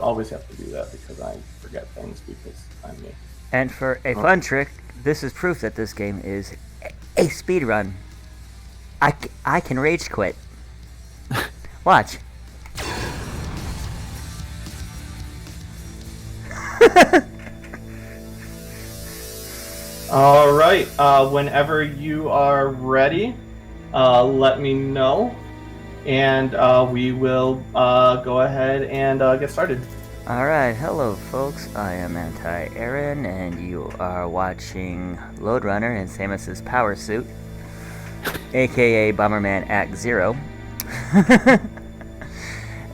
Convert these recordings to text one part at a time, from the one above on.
always have to do that because I forget things because I'm me. And for a fun trick, this is proof that this game is a speedrun. I can rage quit. Watch. All right. Whenever you are ready, let me know, and we will go ahead and get started. Alright, hello folks, I am Anti-Aaron, and you are watching Load Runner in Samus's Power Suit, aka Bomberman Act 0.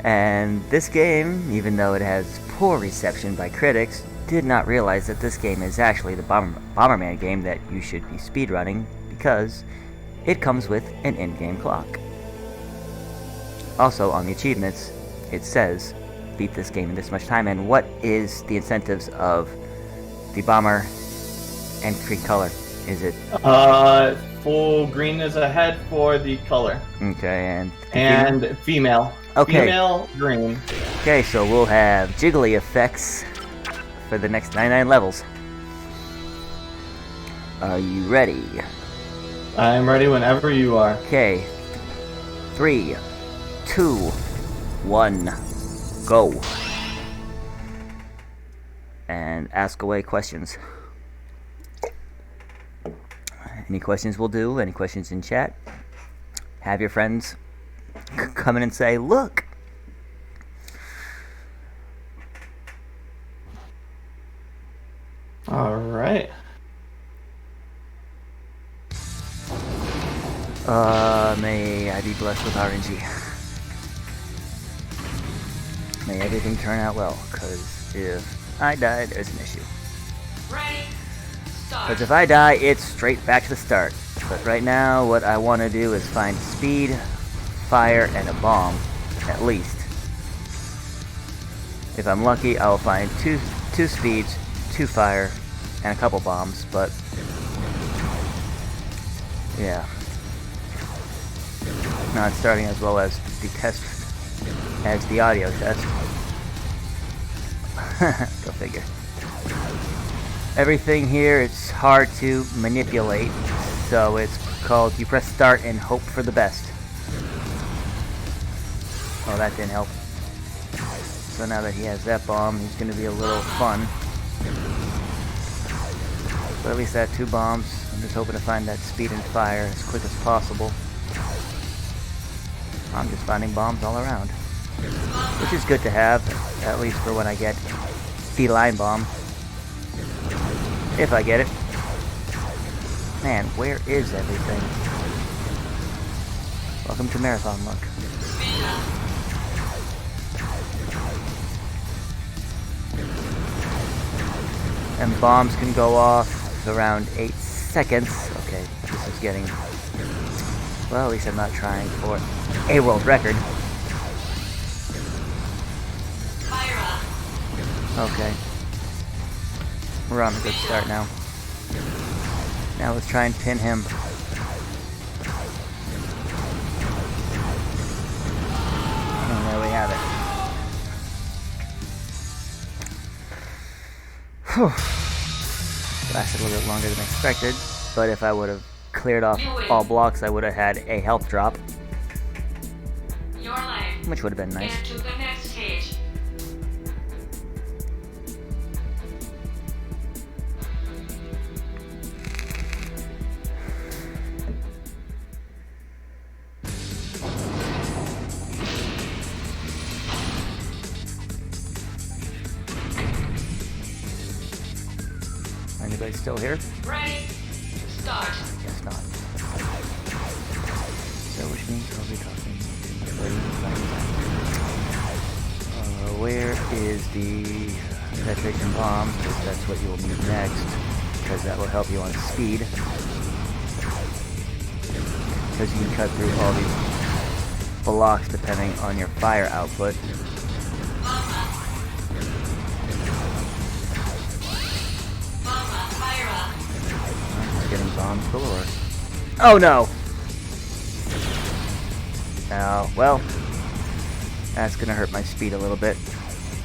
And this game, even though it has poor reception by critics, did not realize that this game is actually the Bomberman game that you should be speedrunning, because it comes with an in-game clock. Also, on the achievements, it says beat this game in this much time. And what is the incentives of the bomber and green color? Is it full green is ahead for the color. okay? And female. Okay. Female green. Okay, so we'll have jiggly effects for the next 99 levels. Are you ready? I'm ready whenever you are. Okay. 3, 2, 1. Go. And ask away questions. Any questions will do. Any questions in chat. Have your friends come in and say, look. All right. May I be blessed with RNG. May everything turn out well, because if I die, there's an issue. Because if I die, it's straight back to the start. But right now, what I want to do is find speed, fire, and a bomb, at least. If I'm lucky, I will find two speeds, 2 fire, and a couple bombs, but yeah. Not starting as well as the test as the audio test. Go figure. Everything here is hard to manipulate, so it's called you press start and hope for the best. Oh, that didn't help. So now that he has that bomb, he's going to be a little fun. But at least I have 2 bombs. I'm just hoping to find that speed and fire as quick as possible. I'm just finding bombs all around, which is good to have, at least for when I get the line bomb. If I get it. Man, where is everything? Welcome to Marathon Luck. And bombs can go off around 8 seconds. Okay, this is getting... well, at least I'm not trying for a world record. Okay. We're on a good start now. Now let's try and pin him. And there we have it. Whew. Lasted a little bit longer than expected, but if I would have cleared off all blocks, I would have had a health drop, which would have been nice. Get to the next stage. Anybody still here? Ready? Start. Guess not. So which means I'll be talking. Where is the penetration bomb? Because that's what you will need next. Because that will help you on speed. Because you can cut through all these blocks depending on your fire output. Just getting bombs galore. Oh no! Oh, well, that's gonna hurt my speed a little bit.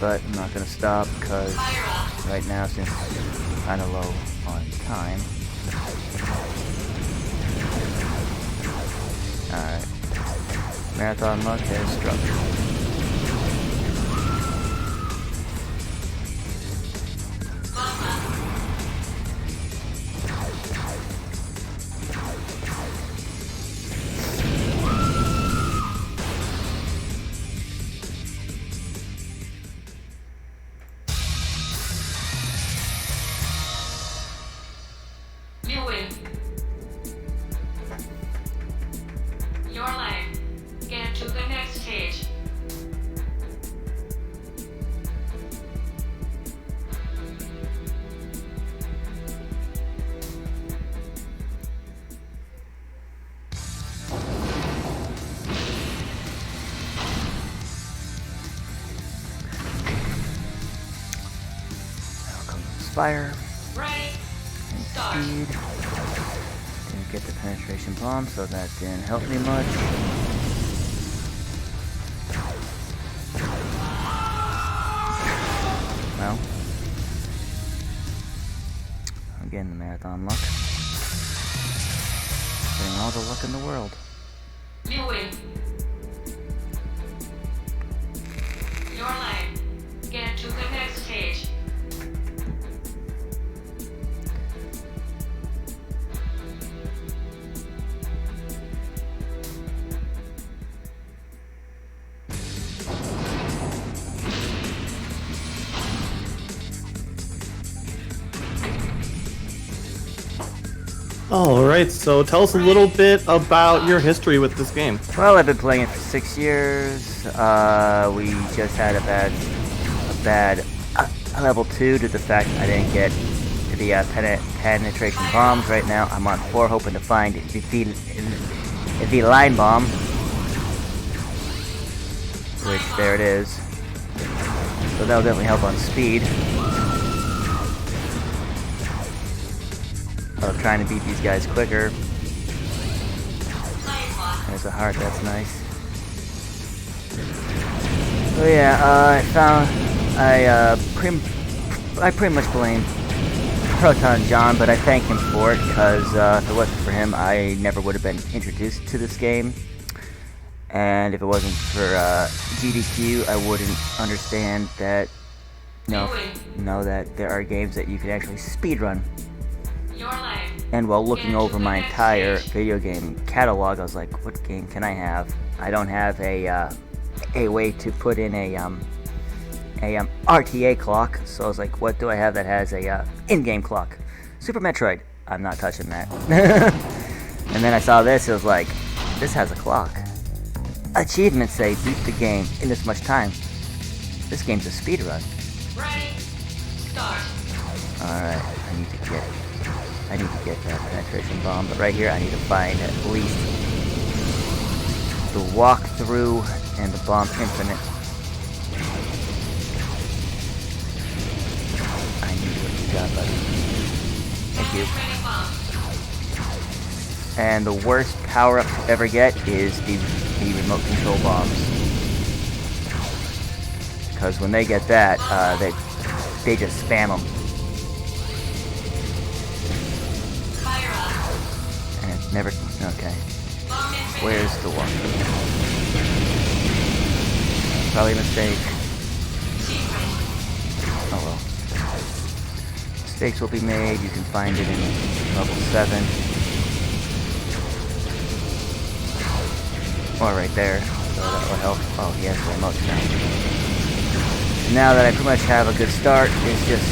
but I'm not gonna stop because right now, since I'm kind of low on time. Alright. Marathon luck has struck. You win. Your lane. Get to the next stage. Now comes fire. Ready? Start. Speed. Didn't get the penetration bomb, so that didn't help me much. Well, I'm getting the marathon luck. Getting all the luck in the world. You win. Your lane. Get to the next stage. Alright, so tell us a little bit about your history with this game. Well, I've been playing it for 6 years. We just had a bad level 2 due to the fact I didn't get the penetration bombs. Right now, I'm on 4, hoping to find the line bomb. Which, there it is. So that'll definitely help on speed. Of trying to beat these guys quicker. There's a heart, that's nice. So yeah, I pretty much blame Proton John, but I thank him for it, because if it wasn't for him, I never would have been introduced to this game. And if it wasn't for GDQ, I wouldn't understand that, know that there are games that you can actually speedrun. And while looking over my entire video game catalog, I was like, what game can I have? I don't have a way to put in a RTA clock, so I was like, what do I have that has a in-game clock? Super Metroid. I'm not touching that. And then I saw this, it was like, this has a clock. Achievements say beat the game in this much time. This game's a speedrun. Ready? Start. Alright, I need to get that penetration bomb, but right here I need to find at least the walkthrough and the bomb infinite. I need what you got, buddy. Thank you. And the worst power-up to ever get is the remote control bombs. Because when they get that, they just spam them. Never. Okay. Where's the one? Probably a mistake. Oh well. Mistakes will be made. You can find it in level 7. Or right there. So that will help. Oh, he has the remote now. Now that I pretty much have a good start, it's just...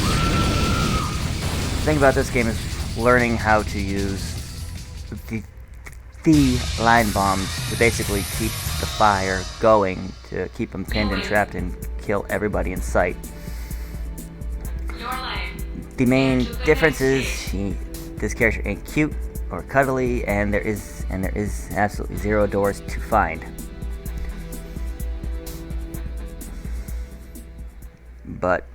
The thing about this game is learning how to use the line bombs to basically keep the fire going, to keep them pinned and trapped and kill everybody in sight. The main difference is this character ain't cute or cuddly, and there is absolutely 0 doors to find. But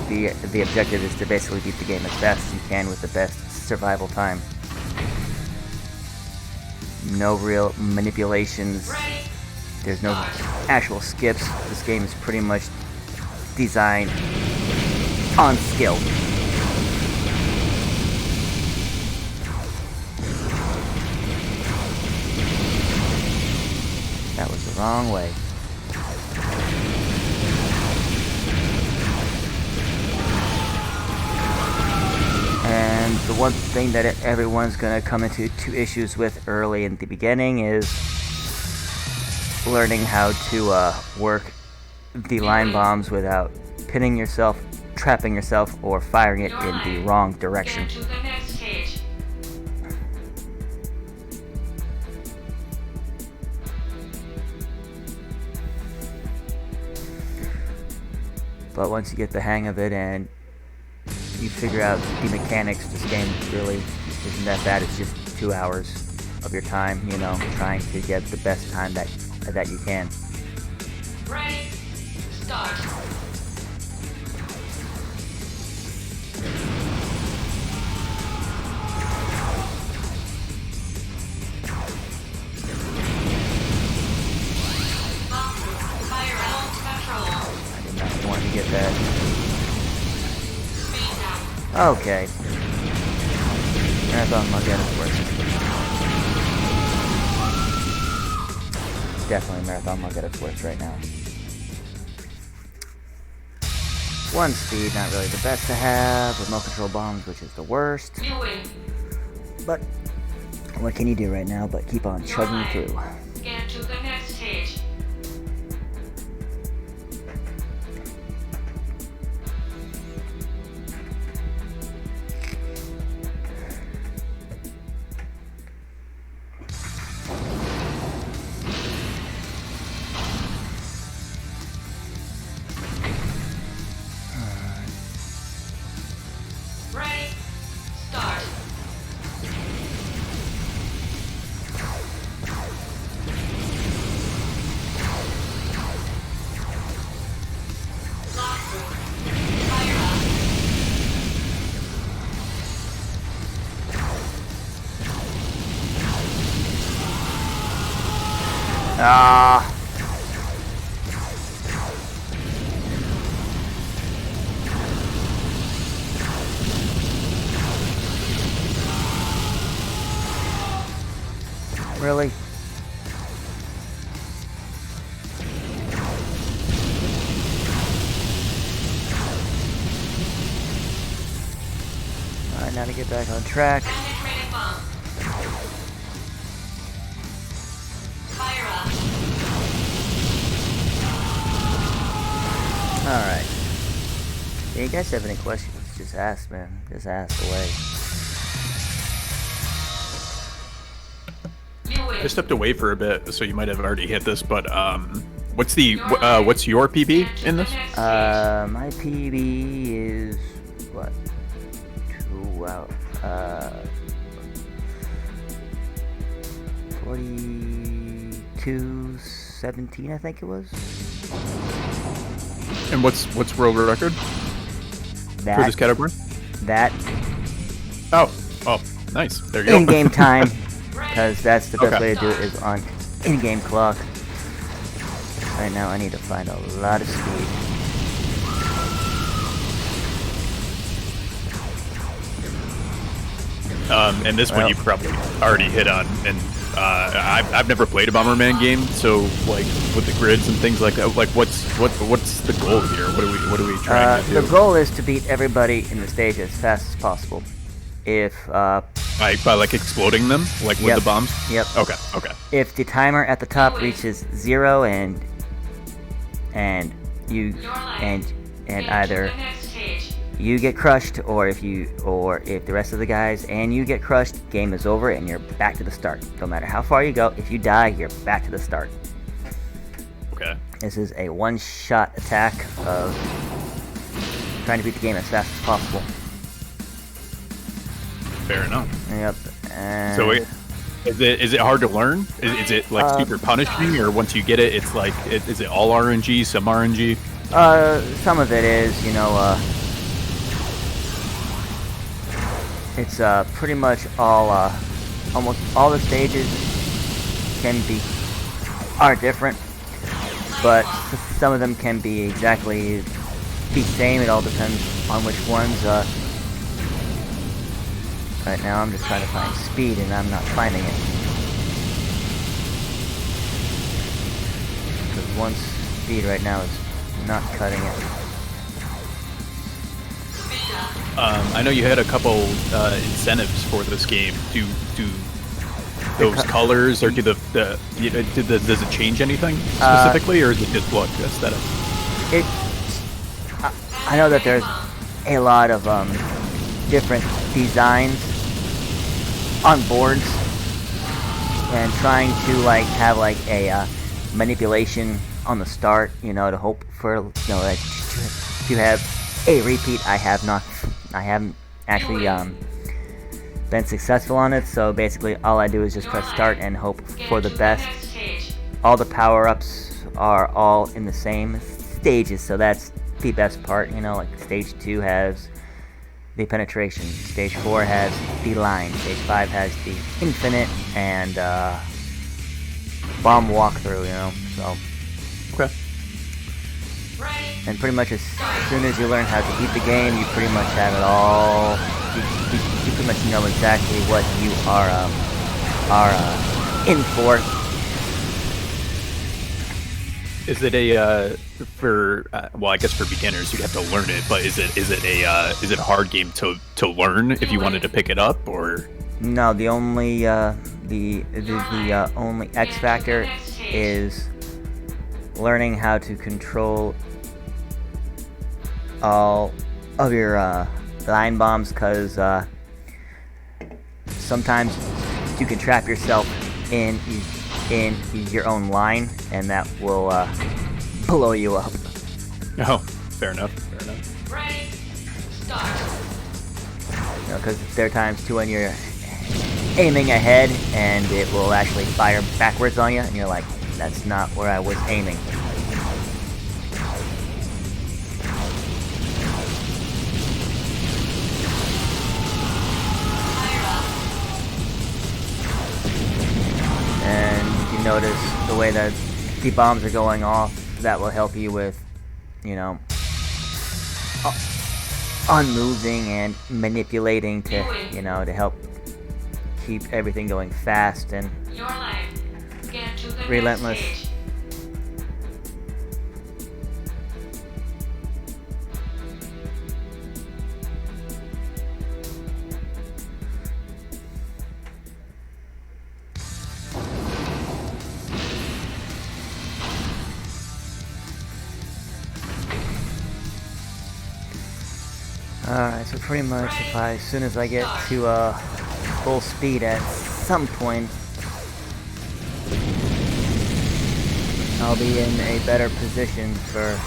the objective is to basically beat the game as fast as you can with the best survival time. No real manipulations There's no actual skips. This game is pretty much designed on skill. That was the wrong way. And the one thing that everyone's gonna come into issues with early in the beginning is learning how to work the line bombs without pinning yourself, trapping yourself, or firing it in the wrong direction. Get to the next stage. But once you get the hang of it and you figure out the mechanics, this game really isn't that bad. It's just 2 hours of your time, you know, trying to get the best time that you can. Ready, start. Fire out control. I did not want to get that. Speed down. Okay. Marathon mug at its worst. Definitely Marathon mug at its worst right now. 1 speed, not really the best to have. Remote control bombs, which is the worst. You win. But what can you do right now but keep on chugging Your through? line. Get to the next stage. Ready, start. Lock room. Fire up. Ah! Really? Alright, now to get back on track. Penetrating bomb. Fire up. Alright. Yeah, you guys have any questions? Just ask, man. Just ask away. You win. I stepped away for a bit, so you might have already hit this, but what's your PB in this? My PB is what? 42:17, I think it was. And what's world record for this category? That Oh, nice. There you go. in-game time, because that's the best Okay. way to do it is on in-game clock. Right now, I need to find a lot of speed. And this one Well. you probably already hit on, and I've never played a Bomberman game, so like with the grids and things like that, like what's the goal here? What are we trying to do? The goal is to beat everybody in the stage as fast as possible. If By like exploding them, like with Yep. the bombs? Yep. Okay. If the timer at the top reaches 0 and you Your line. and Get either to the next stage. you get crushed, or if the rest of the guys and you get crushed, game is over and you're back to the start. No matter how far you go, if you die, you're back to the start. Okay. This is a one-shot attack of trying to beat the game as fast as possible. Fair enough. Yep. And So is it hard to learn? Is it like super punishing, or once you get it, it's like is it all RNG, some RNG? some of it is, it's pretty much almost all the stages are different. but some of them can be exactly the same. It all depends on which ones. Right now I'm just trying to find speed and I'm not finding it. Because one speed right now is not cutting it. I know you had a couple incentives for this game. Do those colors, or does it change anything specifically, or is it just look aesthetic? I know that there's a lot of different designs on boards, and trying to like have like a manipulation on the start, you know, to hope for, you know, like to have a repeat. I haven't actually been successful on it, so basically all I do is just press start and hope for the best. All the power-ups are all in the same stages, so that's the best part, you know, like stage 2 has the penetration, stage 4 has the line, stage 5 has the infinite, and bomb walkthrough, you know, so. Okay. And pretty much as soon as you learn how to beat the game, you pretty much have it all. You pretty much know exactly what you are in for. Is it a well, I guess for beginners you'd have to learn it, but is it a hard game to learn if you wanted to pick it up, or? No, the only the only X factor is learning how to control all of your line bombs, because sometimes you can trap yourself in your own line, and that will blow you up. Oh, fair enough. Ready, start. You know, because there are times too when you're aiming ahead and it will actually fire backwards on you, and you're like, that's not where I was aiming. And if you notice the way that the bombs are going off, that will help you with, you know, unmoving and manipulating to, you know, to help keep everything going fast and Your line. Get to the relentless. next stage. Alright, so pretty much as soon as I get to full speed at some point, I'll be in a better position for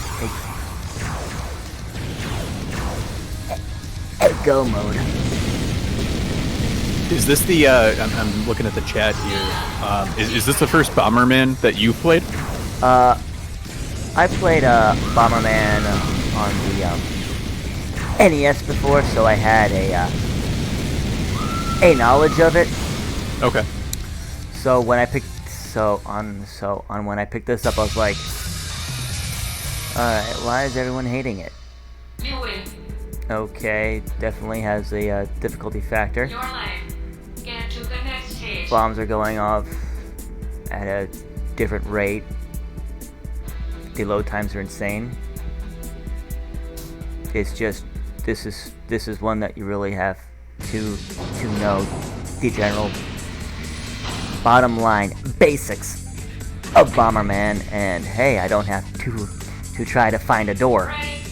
a go mode. Is this the? I'm looking at the chat here. Is this the first Bomberman that you played? I played Bomberman on the NES before, so I had a knowledge of it. Okay. So when I picked when I picked this up, I was like, alright, why is everyone hating it? You win. Okay, definitely has a difficulty factor. Your line. Get to the next stage. Bombs are going off at a different rate. The load times are insane. It's just this is one that you really have to know the general bottom line basics of Bomberman, and hey, I don't have to try to find a door. Ready,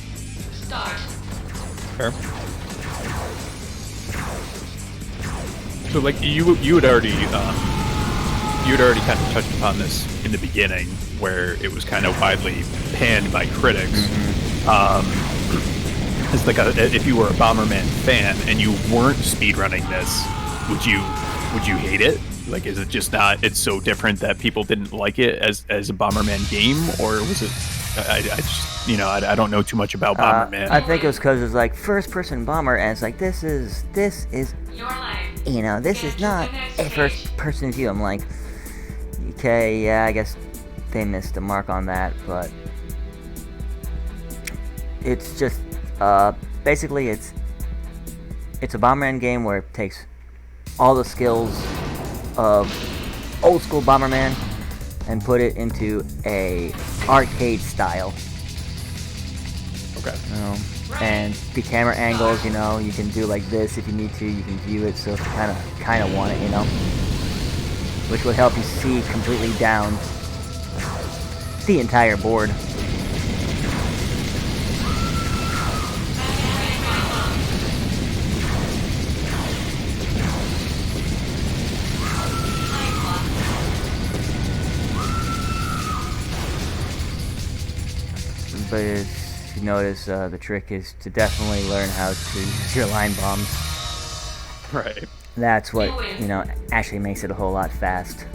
start. Fair. So, like, you had already kind of touched upon this in the beginning, where it was kind of widely panned by critics. It's like if you were a Bomberman fan and you weren't speedrunning this, would you hate it? Like, is it just not? It's so different that people didn't like it as a Bomberman game, or was it? I just, you know, I don't know too much about Bomberman. I think it was because it's like first-person bomber, and it's like this is Your line. you know, this is not a first-person view. I'm like, okay, yeah, I guess they missed the mark on that, but it's just basically it's a Bomberman game where it takes all the skills of old school Bomberman and put it into a arcade style. Okay. And the camera angles, you can do like this if you need to. You can view it so if you kind of want it, which will help you see completely down the entire board. But if you notice, the trick is to definitely learn how to use your line bombs. Right. That's what, actually makes it a whole lot fast.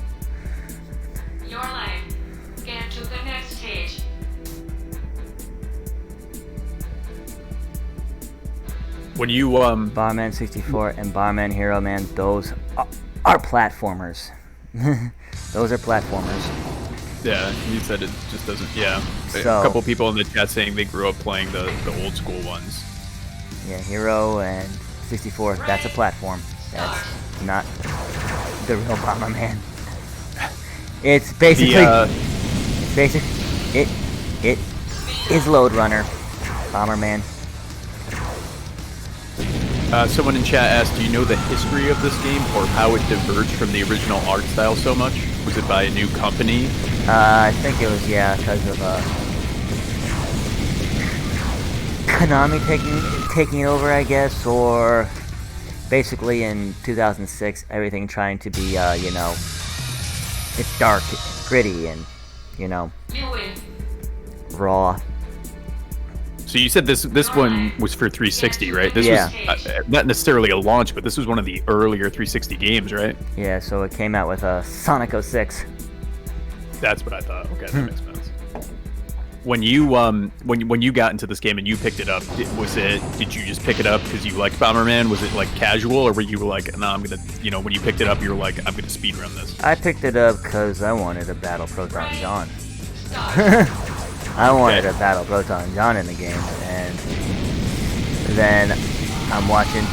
Your line. Get to the next stage. When you Bomberman 64 and Bomberman Hero Man, those are platformers. Those are platformers. Yeah, you said it just doesn't. Yeah, So, a couple people in the chat saying they grew up playing the old school ones. Yeah, Hero and 64. That's a platform. That's not the real Bomberman. It's basically, it is Load Runner, Bomberman. Someone in chat asked, do you know the history of this game or how it diverged from the original art style so much? Was it by a new company? I think it was, because of Konami taking it over, I guess, or basically in 2006, everything trying to be, it's dark, gritty, and, You win. raw. So you said this one was for 360, right? This Yeah. was not necessarily a launch, but this was one of the earlier 360 games, right? Yeah, so it came out with Sonic 06. That's what I thought. Okay, that makes sense. When you when you got into this game and you picked it up, did you just pick it up because you liked Bomberman? Was it like casual, or were you like, no, I'm gonna, when you picked it up, you were like, I'm gonna speedrun this? I picked it up because I wanted to battle Proton John. I wanted to battle Proton John in the game, and then I'm looking,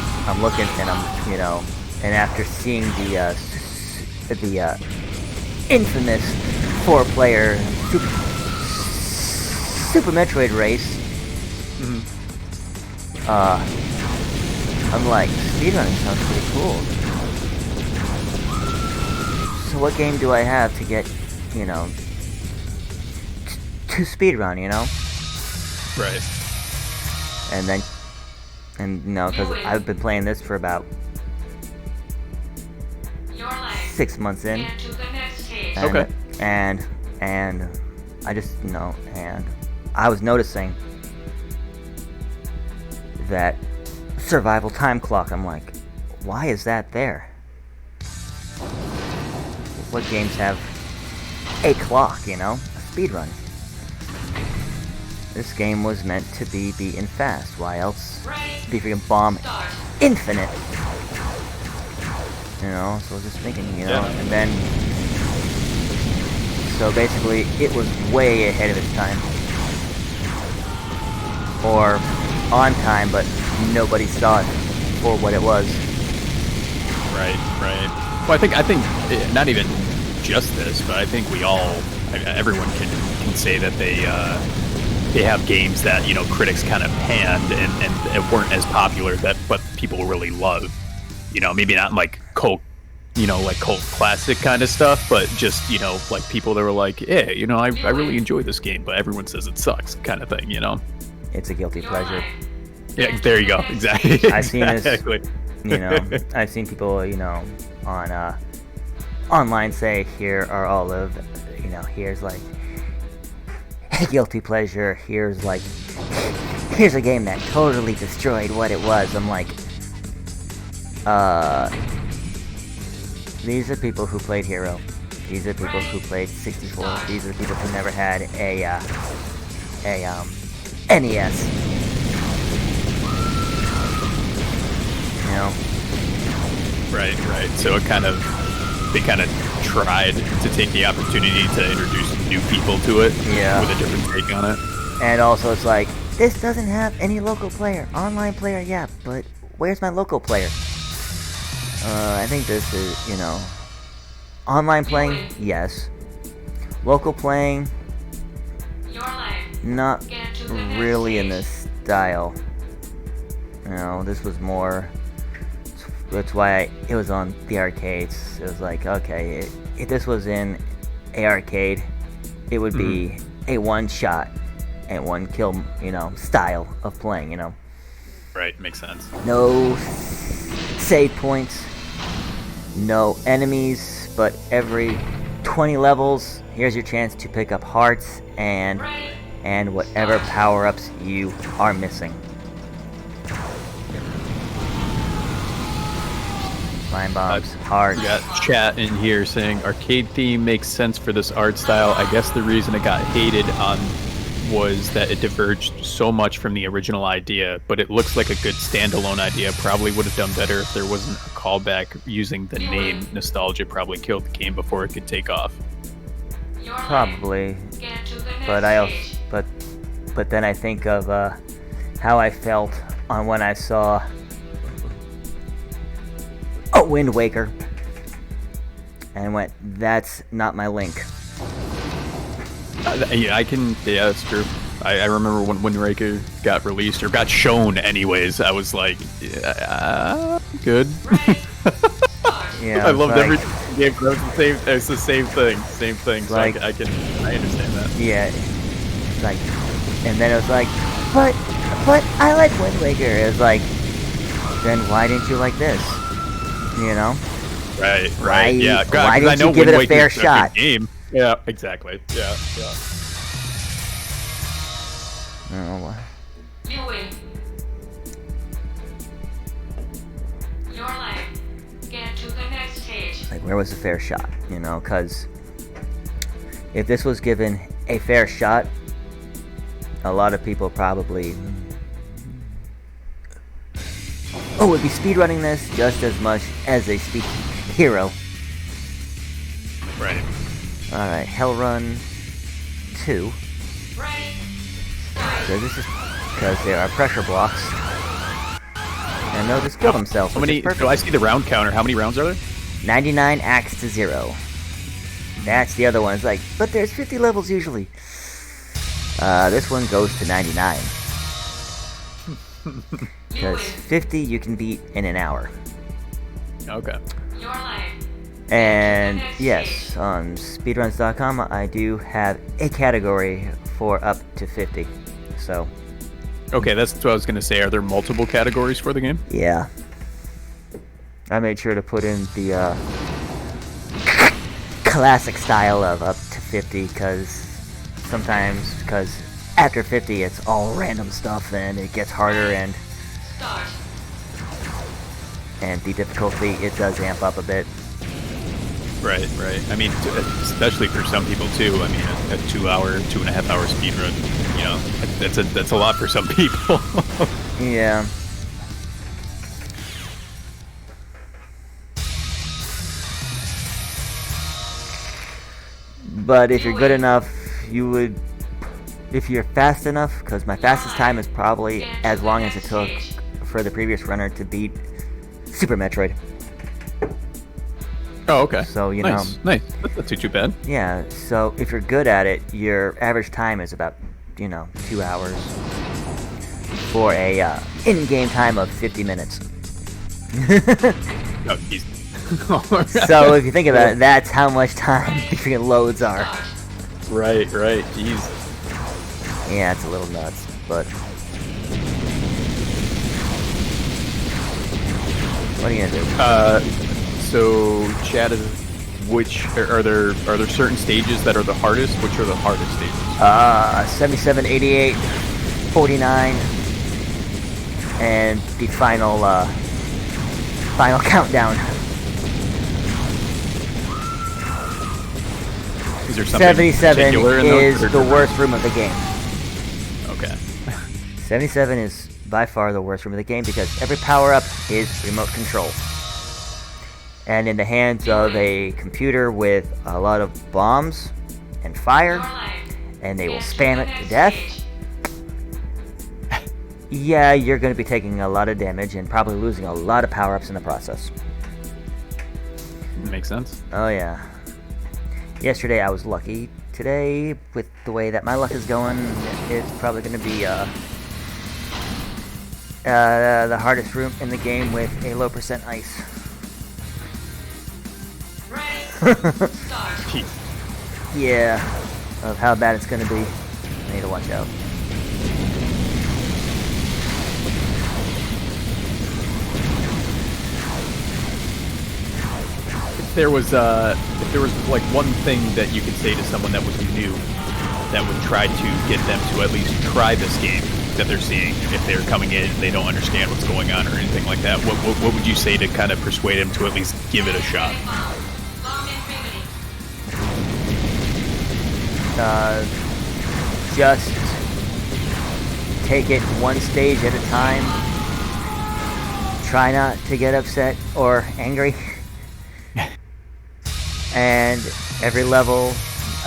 and and after seeing the infamous 4-player Super Metroid race, I'm like, speedrunning sounds pretty cool. So what game do I have to get, to speedrun, Right. And because I've been playing this for about Your line. 6 months in. Get to the next stage. And, Okay. And I just, and I was noticing that survival time clock. I'm like, why is that there? What games have a clock, a speedrun? This game was meant to be beaten fast. Why else be freaking bomb Start. infinite? So I was just thinking, Yeah. and then, so basically, it was way ahead of its time. Or on time, but nobody saw it for what it was. Right. Well, I think not even just this, but I think everyone can say that they have games that critics kind of panned and weren't as popular but people really love. Maybe not like cult classic kind of stuff, but just like people that were like, yeah, I really enjoy this game, but everyone says it sucks, kind of thing. It's a guilty pleasure. Yeah, there you go. Exactly. I've seen this, Exactly. I've seen people, on online say, here are all of, here's like a guilty pleasure, here's a game that totally destroyed what it was. I'm like, these are people who played Hero. These are people who played 64. These are people who never had a NES. Right. So they kind of tried to take the opportunity to introduce new people to it. Yeah. With a different take on it. And also, it's like, this doesn't have any local player. Online player, yeah, but where's my local player? I think this is, online playing, yes. Local playing, Your line. not Get to the next really in stage. this style. This was more. That's why it was on the arcades. It was like, okay, if this was in a arcade, it would be a one-shot and one-kill, style of playing. Right, makes sense. No save points, no enemies, but every 20 levels, here's your chance to pick up hearts and whatever power-ups you are missing. Slime bombs, hearts. We got chat in here saying arcade theme makes sense for this art style. I guess the reason it got hated on was that it diverged so much from the original idea, but it looks like a good standalone idea. Probably would have done better if there wasn't a callback using the name. Nostalgia probably killed the game before it could take off. Your line. Probably, Get to the next but I also, stage. but then I think of how I felt on when I saw Wind Waker, and went, that's not my Link. Yeah, that's true. I remember when Wind Waker got released, or got shown anyways, I was like, yeah, good. Yeah, I loved like, every game. It's the same thing. So like- I understand that. Yeah, it's like, and then it was like, but I like Wind Waker. It was like, then why didn't you like this? Right. Why- Yeah. why didn't I know you give Wind it a fair Waker's good shot? Game. Yeah. Exactly. Yeah. Oh, You win. Your line. Get to the next stage. like, where was the fair shot? Because if this was given a fair shot, a lot of people probably would be speedrunning this just as much as a speed hero. Right. Alright, Hell Run 2. Ready. Start. So this is because there are pressure blocks. And they'll just kill themselves. How which is many? perfect. So I see the round counter. How many rounds are there? 99 acts to 0. That's the other one. It's like, but there's 50 levels usually. This one goes to 99. You Because win. 50 you can beat in an hour. Okay. Your line. And yes, on speedruns.com I do have a category for up to 50. So, Okay, that's what I was gonna say. Are there multiple categories for the game? yeah. I made sure to put in the classic style of up to 50 because after 50 it's all random stuff and it gets harder and Start. the difficulty, it does amp up a bit. Right. I mean, especially for some people too. I mean, a 2.5 hour speed run. That's a lot for some people. Yeah. But if you're good enough, if you're fast enough, because my fastest time is probably as long as it took for the previous runner to beat Super Metroid. Oh, okay. So, nice. That's not too bad. Yeah, so if you're good at it, your average time is about, 2 hours for a in-game time of 50 minutes. Oh, easy. Alright. So if you think about it, that's how much time the freaking loads are. Right. Jeez. Yeah, it's a little nuts, but what are you gonna do? So chat is which are there certain stages that are the hardest? Which are the hardest stages? 77, 88, 49, and the final countdown. Is there something 77 particular in is those? the worst room of the game. Okay. 77 is by far the worst room of the game because every power-up is remote control. And in the hands of a computer with a lot of bombs, and fire, Your lane. and they will Get to spam the it to next death, stage. yeah, you're going to be taking a lot of damage and probably losing a lot of power-ups in the process. Makes sense. Oh yeah. Yesterday I was lucky. Today, with the way that my luck is going, it's probably going to be the hardest room in the game with a low percent ice. Ready? Start. Jeez. Yeah, of how bad it's going to be. I need to watch out. If there was like one thing that you could say to someone that was new, that would try to get them to at least try this game that they're seeing, if they're coming in and they don't understand what's going on or anything like that, what would you say to kind of persuade them to at least give it a shot? Bomb in 3 minutes. Just take it one stage at a time. Try not to get upset or angry. And every level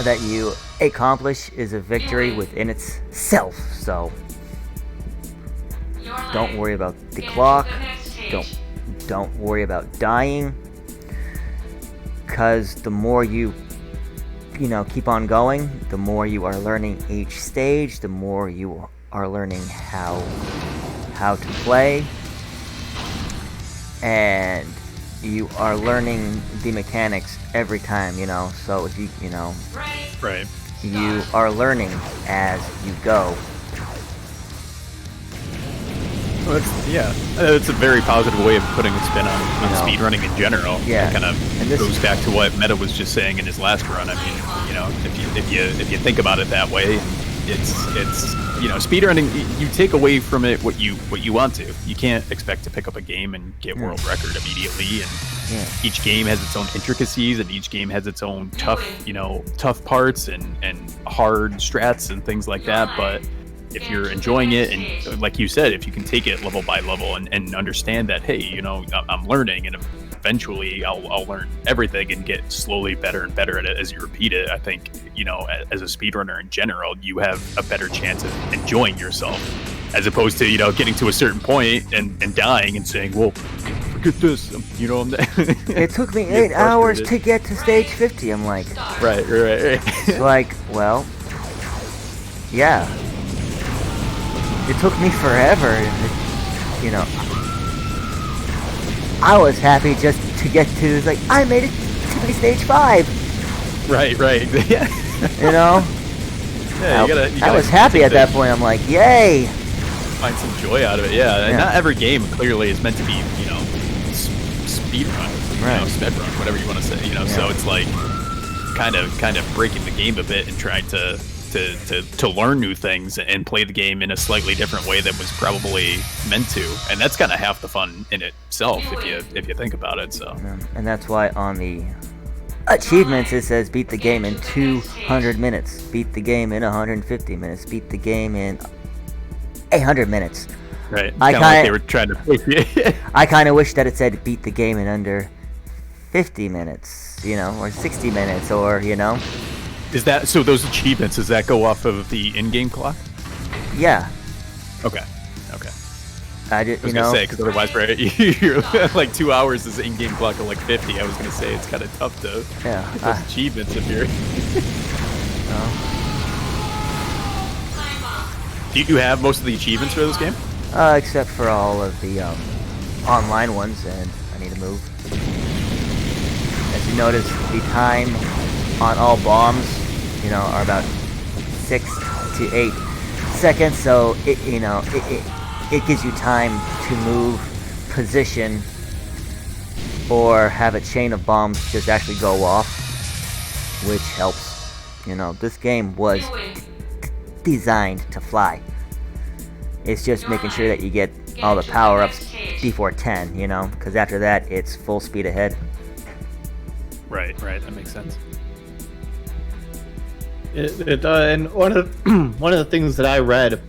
that you accomplish is a victory within itself. So Your lane. don't worry about the Get to clock. the next stage. Don't worry about dying. Cause the more you keep on going, the more you are learning each stage, the more you are learning how to play, and you are learning the mechanics every time, so if Ready? Right. you are learning as you go. Well, that's a very positive way of putting a spin on speedrunning in general. Yeah. It kind of And this- goes back to what Meta was just saying in his last run. I mean, if you think about it that way, it's speedrunning. You take away from it what you want to. You can't expect to pick up a game and get world record immediately. And Yeah. each game has its own intricacies, and each game has its own tough parts and hard strats and things like that. But if you're enjoying it, and like you said, if you can take it level by level and understand that, hey, I'm learning, and eventually I'll learn everything and get slowly better and better at it as you repeat it. I think, as a speedrunner in general, you have a better chance of enjoying yourself, as opposed to, getting to a certain point and dying and saying, well, forget this, It took me Get 8 hours frustrated. to get to stage 50. I'm like, Right. like, well, yeah. It took me forever. I was happy just to get to, like, I made it to stage 5. Right. Yeah. Yeah, you gotta I was happy take at that point. I'm like, yay! Find some joy out of it. Yeah. And Yeah. not every game clearly is meant to be, speed run, Right. sped run, whatever you want to say, so it's like kind of breaking the game a bit and trying to learn new things and play the game in a slightly different way than was probably meant to. And that's kind of half the fun in itself if you think about it. So And that's why on the achievements it says beat the game in 200 minutes, beat the game in 150 minutes, beat the game in 800 minutes. right, I kind of like kinda- they were trying to push you. I kind of wish that it said beat the game in under 50 minutes, or 60 minutes, or, Is that so? Those achievements, does that go off of the in-game clock? yeah. Okay. I just, I was gonna say, because otherwise, right, you're like 2 hours is in-game clock of like 50. I was gonna say it's kind of tough to yeah. get those achievements if you're. Time bomb. Do you have most of the achievements for this game? Except for all of the online ones, and I need to move. As you notice, the time on all bombs, are about 6 to 8 seconds. So it gives you time to move, position, or have a chain of bombs just actually go off, which helps. This game was You win. designed to fly. It's just making sure that you get all the power-ups before 10, because after that, it's full speed ahead. Right. That makes sense. And one of the things that I read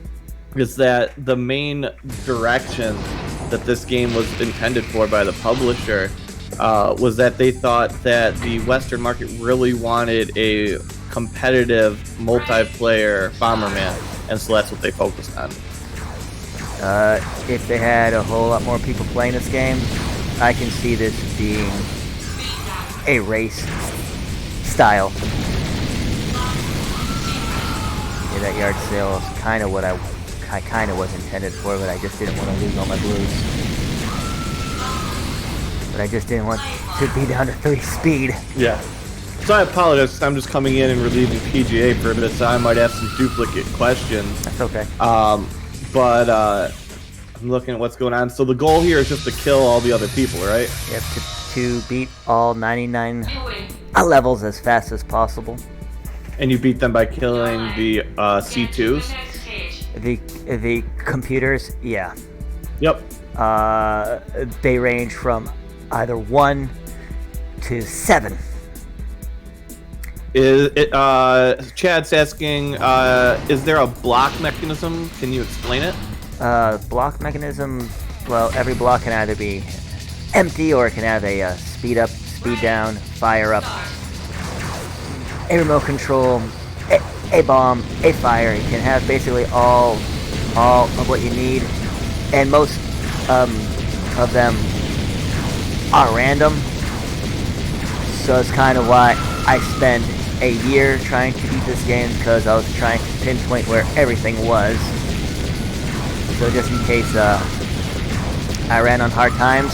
is that the main direction that this game was intended for by the publisher was that they thought that the Western market really wanted a competitive multiplayer Bomberman, and so that's what they focused on. If they had a whole lot more people playing this game, I can see this being a race style. Yeah, that yard sale is kind of what I kind of was intended for, but I just didn't want to lose all my blues. But I just didn't want to be down to 3 speed. Yeah. So I apologize. I'm just coming in and relieving PGA for a bit, so I might have some duplicate questions. That's okay. But I'm looking at what's going on. So the goal here is just to kill all the other people, right? Yep, to beat all 99 levels as fast as possible. And you beat them by killing the C2s? The computers, yeah. Yep. They range from either 1 to 7. Chad's asking, is there a block mechanism? Can you explain it? Block mechanism, well, every block can either be empty or it can have a speed up, speed down, fire up, a remote control, a bomb, a fire. It can have basically all of what you need, and most of them are random. So it's kind of why I spent a year trying to beat this game, because I was trying to pinpoint where everything was. So just in case I ran on hard times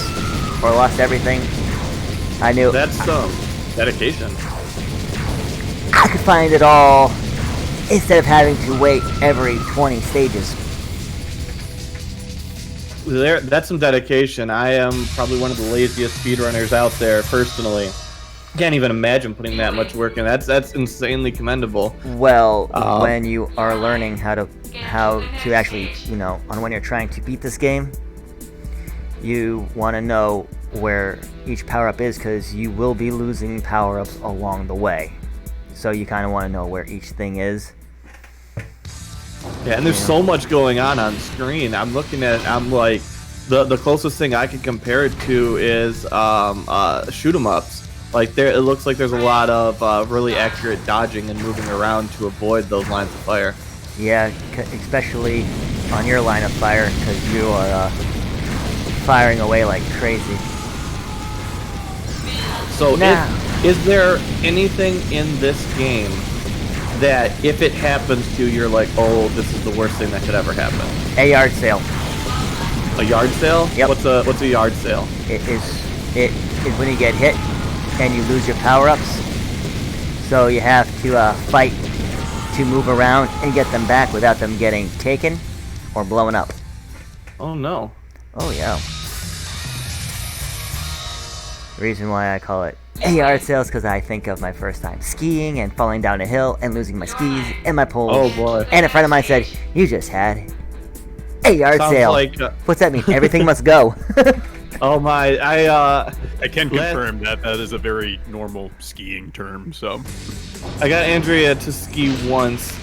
or lost everything, I knew that's dedication. I could find it all instead of having to wait every 20 stages. That's some dedication. I am probably one of the laziest speedrunners out there, personally. Can't even imagine putting that much work in. That's insanely commendable. Well, when you are learning how to actually, when you're trying to beat this game, you want to know where each power-up is, because you will be losing power-ups along the way. So you kind of want to know where each thing is. Yeah, and there's so much going on screen. I'm looking at, like, the closest thing I can compare it to is shoot 'em ups. Like, it looks like there's a lot of really accurate dodging and moving around to avoid those lines of fire. Yeah, especially on your line of fire, because you are firing away like crazy. So, is there anything in this game that if it happens to you, you're like, oh, this is the worst thing that could ever happen? A yard sale. A yard sale? Yep. What's a yard sale? It is when you get hit and you lose your power-ups. So you have to fight to move around and get them back without them getting taken or blowing up. Oh no. Oh yeah. The reason why I call it a yard sale is because I think of my first time skiing and falling down a hill and losing my skis and my pole. Oh boy. And a friend of mine said, "You just had a yard Sounds sale." like, what's that mean? Everything must go. Oh my, I can confirm that is a very normal skiing term, so. I got Andrea to ski once.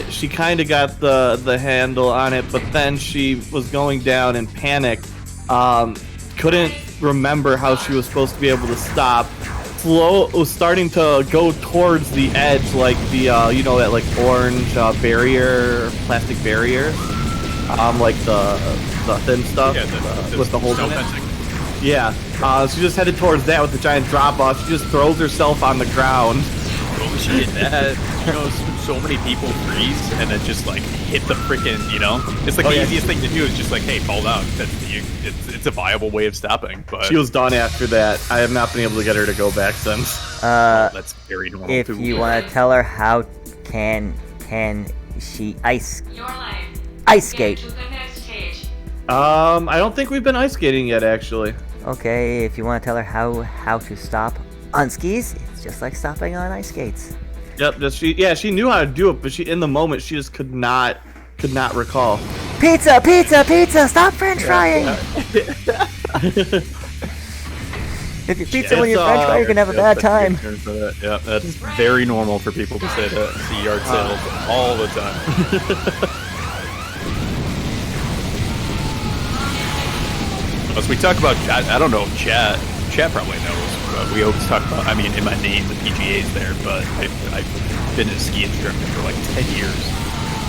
She kind of got the handle on it, but then she was going down and panicked. Couldn't remember how she was supposed to be able to stop. Flow was starting to go towards the edge, like the that like orange barrier, plastic barrier, like the thin stuff, with the holes in it. Yeah, she just headed towards that with the giant drop off. She just throws herself on the ground. Oh shit, that, so many people freeze and then just like hit the freaking, it's like the easiest thing to do is just like, hey, fall down. It's a viable way of stopping. But she was done after that. I have not been able to get her to go back since. That's very normal. If you want to tell her how can she ice skate? I don't think we've been ice skating yet, actually. Okay, if you want to tell her how to stop on skis, it's just like stopping on ice skates. Yep, she knew how to do it, but in the moment she just could not recall. Pizza, pizza, pizza! Stop French frying. If you pizza when you're French fry, you're gonna have a bad time. Yeah, that's very normal for people to say that. See yard sales all the time. As we talk about, I don't know if Chat probably knows, but we always talk about, in my name, the PGA's there, but I've been a ski instructor for like 10 years.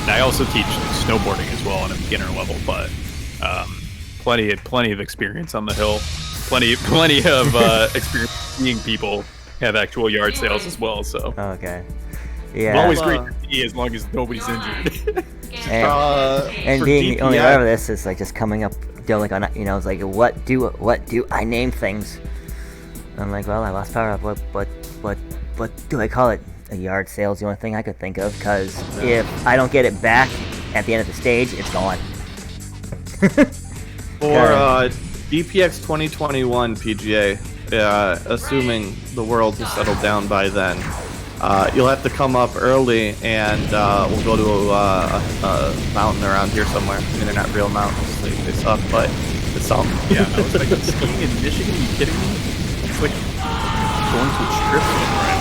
And I also teach snowboarding as well on a beginner level, but plenty of experience on the hill. Plenty of experience seeing people have actual yard sales as well. So Okay. it's Yeah. always great to see as long as nobody's injured. And for being the only DPX part of this is like just coming up, like on, it's like what do I name things? I'm like, well, I lost power up. What do I call it? A yard sale's the only thing I could think of, because if I don't get it back at the end of the stage, it's gone. For DPX 2021 PGA, assuming the world has settled down by then, you'll have to come up early, and we'll go to a mountain around here somewhere. I mean, they're not real mountains; they suck, but it's something. Yeah, I was like, skiing in Michigan? Are you kidding me? It's like going to a strip somewhere.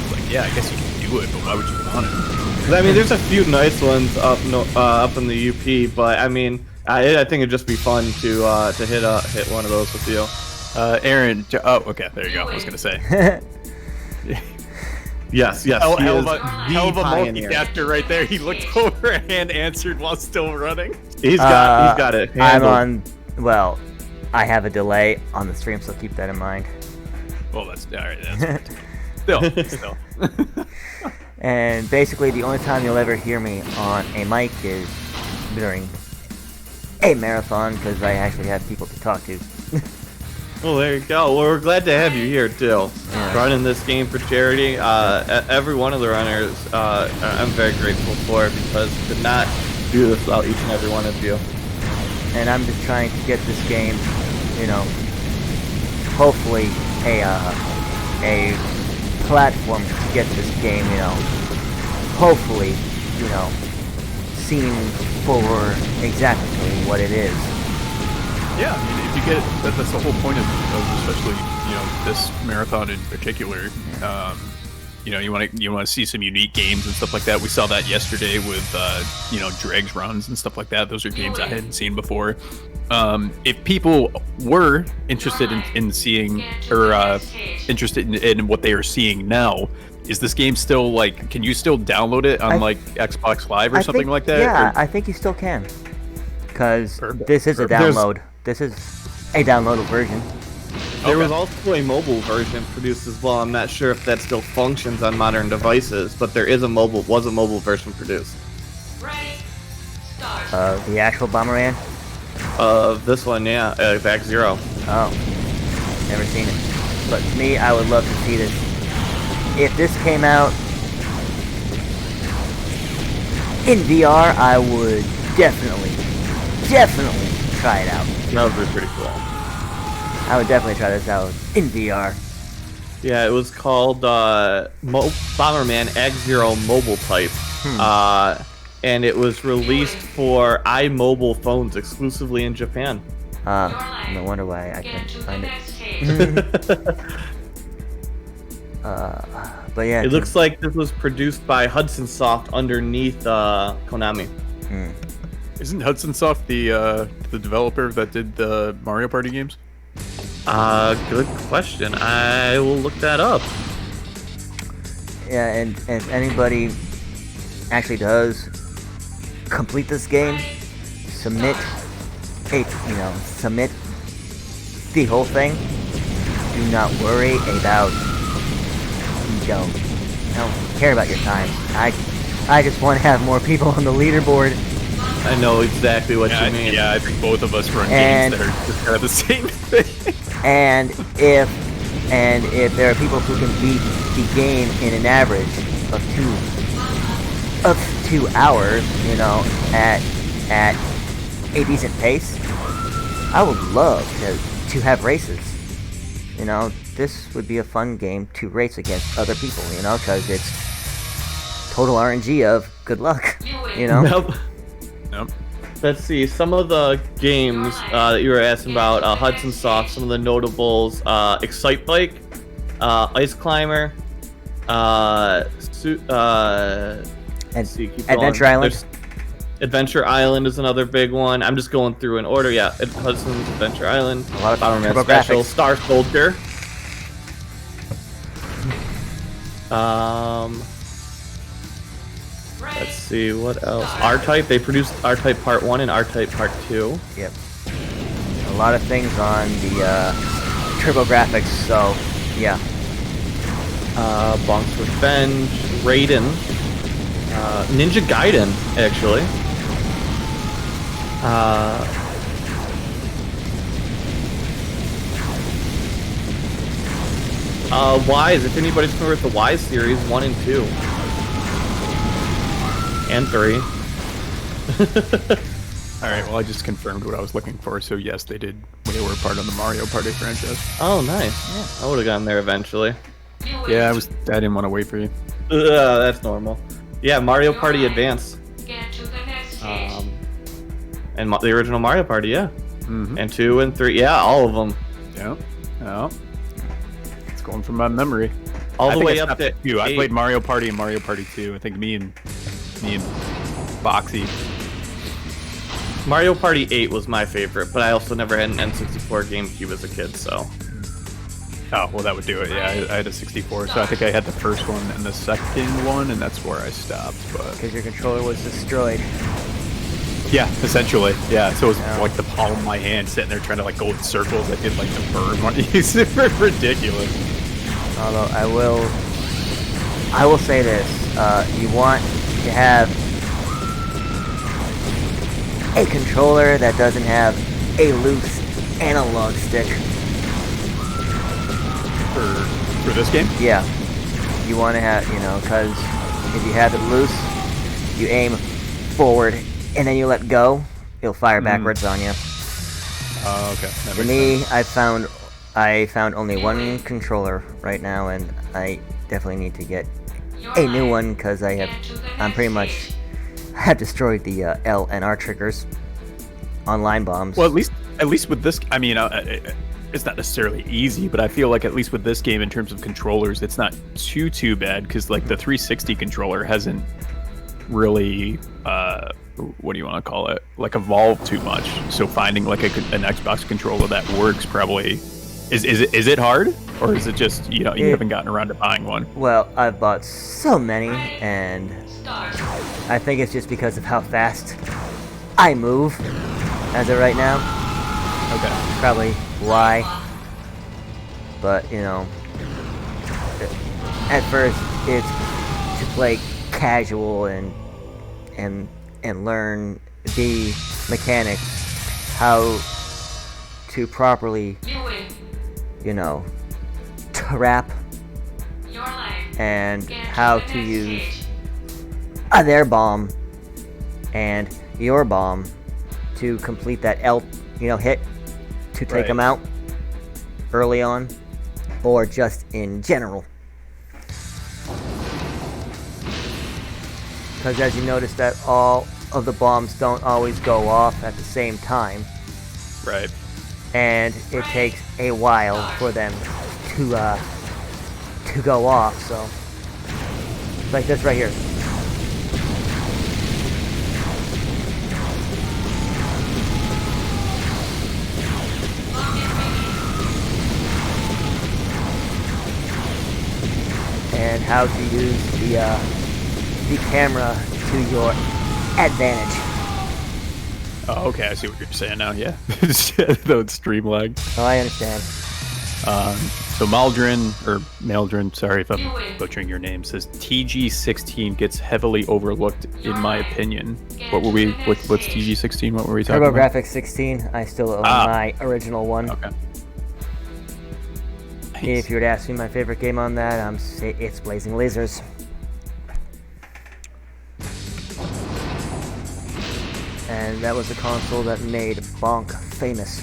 It's like, yeah, I guess you can do it, but why would you want it? I mean, there's a few nice ones up in the UP, but I mean, I think it'd just be fun to hit one of those with you. Aaron, oh, okay, there you go. I was gonna say. Yes, Hell he of is a the pioneer. multi-captor right there. He looked over and answered while still running. He's got it. I'm handled. on. Well, I have a delay on the stream, so keep that in mind. Well, that's all right. That's still. And basically, the only time you'll ever hear me on a mic is during a marathon, because I actually have people to talk to. Well, there you go. Well, we're glad to have you here, too. Yeah. Running this game for charity. Every one of the runners, I'm very grateful for, because we could not do this without each and every one of you. And I'm just trying to get this game, hopefully a platform to get this game, hopefully, seen for exactly what it is. Yeah, I mean, if you get that's the whole point of especially this marathon in particular. You want to see some unique games and stuff like that. We saw that yesterday with dregs runs and stuff like that. Those are games I hadn't seen before. If people were interested in seeing or interested in what they are seeing now, is this game still can you still download it on Xbox Live or something like that? Yeah, Or- I think you still can, because Perfect. this is a There's- download. This is a downloadable version. There Okay. was also a mobile version produced as well. I'm not sure if that still functions on modern devices, but there is a mobile version produced. Ready? Start. The actual Bomberman. This one, yeah, Back Zero. Oh, never seen it. But to me, I would love to see this. If this came out in VR, I would definitely try it out. That would be pretty cool. I would definitely try this out in VR. Yeah, it was called Bomberman X-Zero Mobile Type. And it was released for iMobile phones exclusively in Japan. No wonder why I Get couldn't to the find it. next stage. But yeah, It looks like this was produced by Hudson Soft underneath Konami. Isn't Hudson Soft the developer that did the Mario Party games? Good question. I will look that up. yeah, and if anybody actually does complete this game, submit the whole thing. Do not worry about I don't care about your time. I just want to have more people on the leaderboard. I know exactly what you mean. Yeah, I think both of us run And- games that are just kind of the same thing. And if there are people who can beat the game in an average of 2 hours, at a decent pace, I would love to have races. This would be a fun game to race against other people, because it's total RNG of good luck, Nope. Nope. Let's see, some of the games that you were asking about, Hudson Soft, some of the notables, Excite Bike, Ice Climber, let's see, keep going. Adventure Island. There's- Adventure Island is another big one. I'm just going through in order. Yeah, Hudson's Adventure Island, A lot of Bomberman TurboGrafx. Special, Star Soldier. Let's see, what else? R-Type, they produced R-Type Part 1 and R-Type Part 2. Yep. A lot of things on the TurboGrafx, so yeah. Bonk's Revenge, Raiden, Ninja Gaiden, actually. Wise, if anybody's familiar with the Wise series, 1 and 2. And 3. Alright, well I just confirmed what I was looking for, so yes, they were part of the Mario Party franchise. Oh, nice. Yeah, I would have gotten there eventually. Yeah, I didn't want to wait for you. That's normal. Yeah, Mario Party Advance. Get to the next stage. And the original Mario Party, yeah. Mm-hmm. And 2 and 3, yeah, all of them. Yeah. Oh. It's going from my memory. All the way I up stopped to at 2. I 8. played Mario Party and Mario Party 2. I think me and Boxy. Mario Party 8 was my favorite, but I also never had an N64 GameCube as a kid, so. Oh, well, that would do it. Yeah, I had a 64, so I think I had the first one and the second one, and that's where I stopped. But Because your controller was destroyed. yeah, essentially, yeah. So it was like the palm of my hand sitting there trying to like go in circles. I did like the burn one. It's ridiculous. Although I will say this: you want to have a controller that doesn't have a loose analog stick. For this game? Yeah, you want to have, because if you have it loose, you aim forward and then you let go, it'll fire backwards on you. Oh, okay. That For makes me, sense. I found only one controller right now, and I definitely need to get a new one because I'm pretty much have destroyed the L and R triggers on line bombs. Well, at least with this, I mean, it's not necessarily easy, but I feel like at least with this game in terms of controllers, it's not too bad because like the 360 controller hasn't really what do you want to call it, like evolved too much. So finding like an Xbox controller that works probably is it hard, or is it just you haven't gotten around to buying one? Well, I've bought so many, and Start. I think it's just because of how fast I move as of right now. Okay. Probably why. But at first it's to play casual and learn the mechanics, how to properly Viewing. trap Your life. and Get how the to next use stage. their bomb and your bomb to complete that hit to take Right. them out early on, or just in general. Because as you notice that all of the bombs don't always go off at the same time, Right. and it takes a while for them to go off. So like this right here. And how to use the camera to your advantage. Oh, okay. I see what you're saying now. Yeah. Though it's stream lag. Oh, I understand. So Maldrin, sorry if I'm butchering your name, says TG16 gets heavily overlooked in my opinion. What's TG16? What were we talking about? TurboGrafx 16. I still own my original one. Okay. If you were to ask me my favorite game on that, it's Blazing Lasers. And that was the console that made Bonk famous.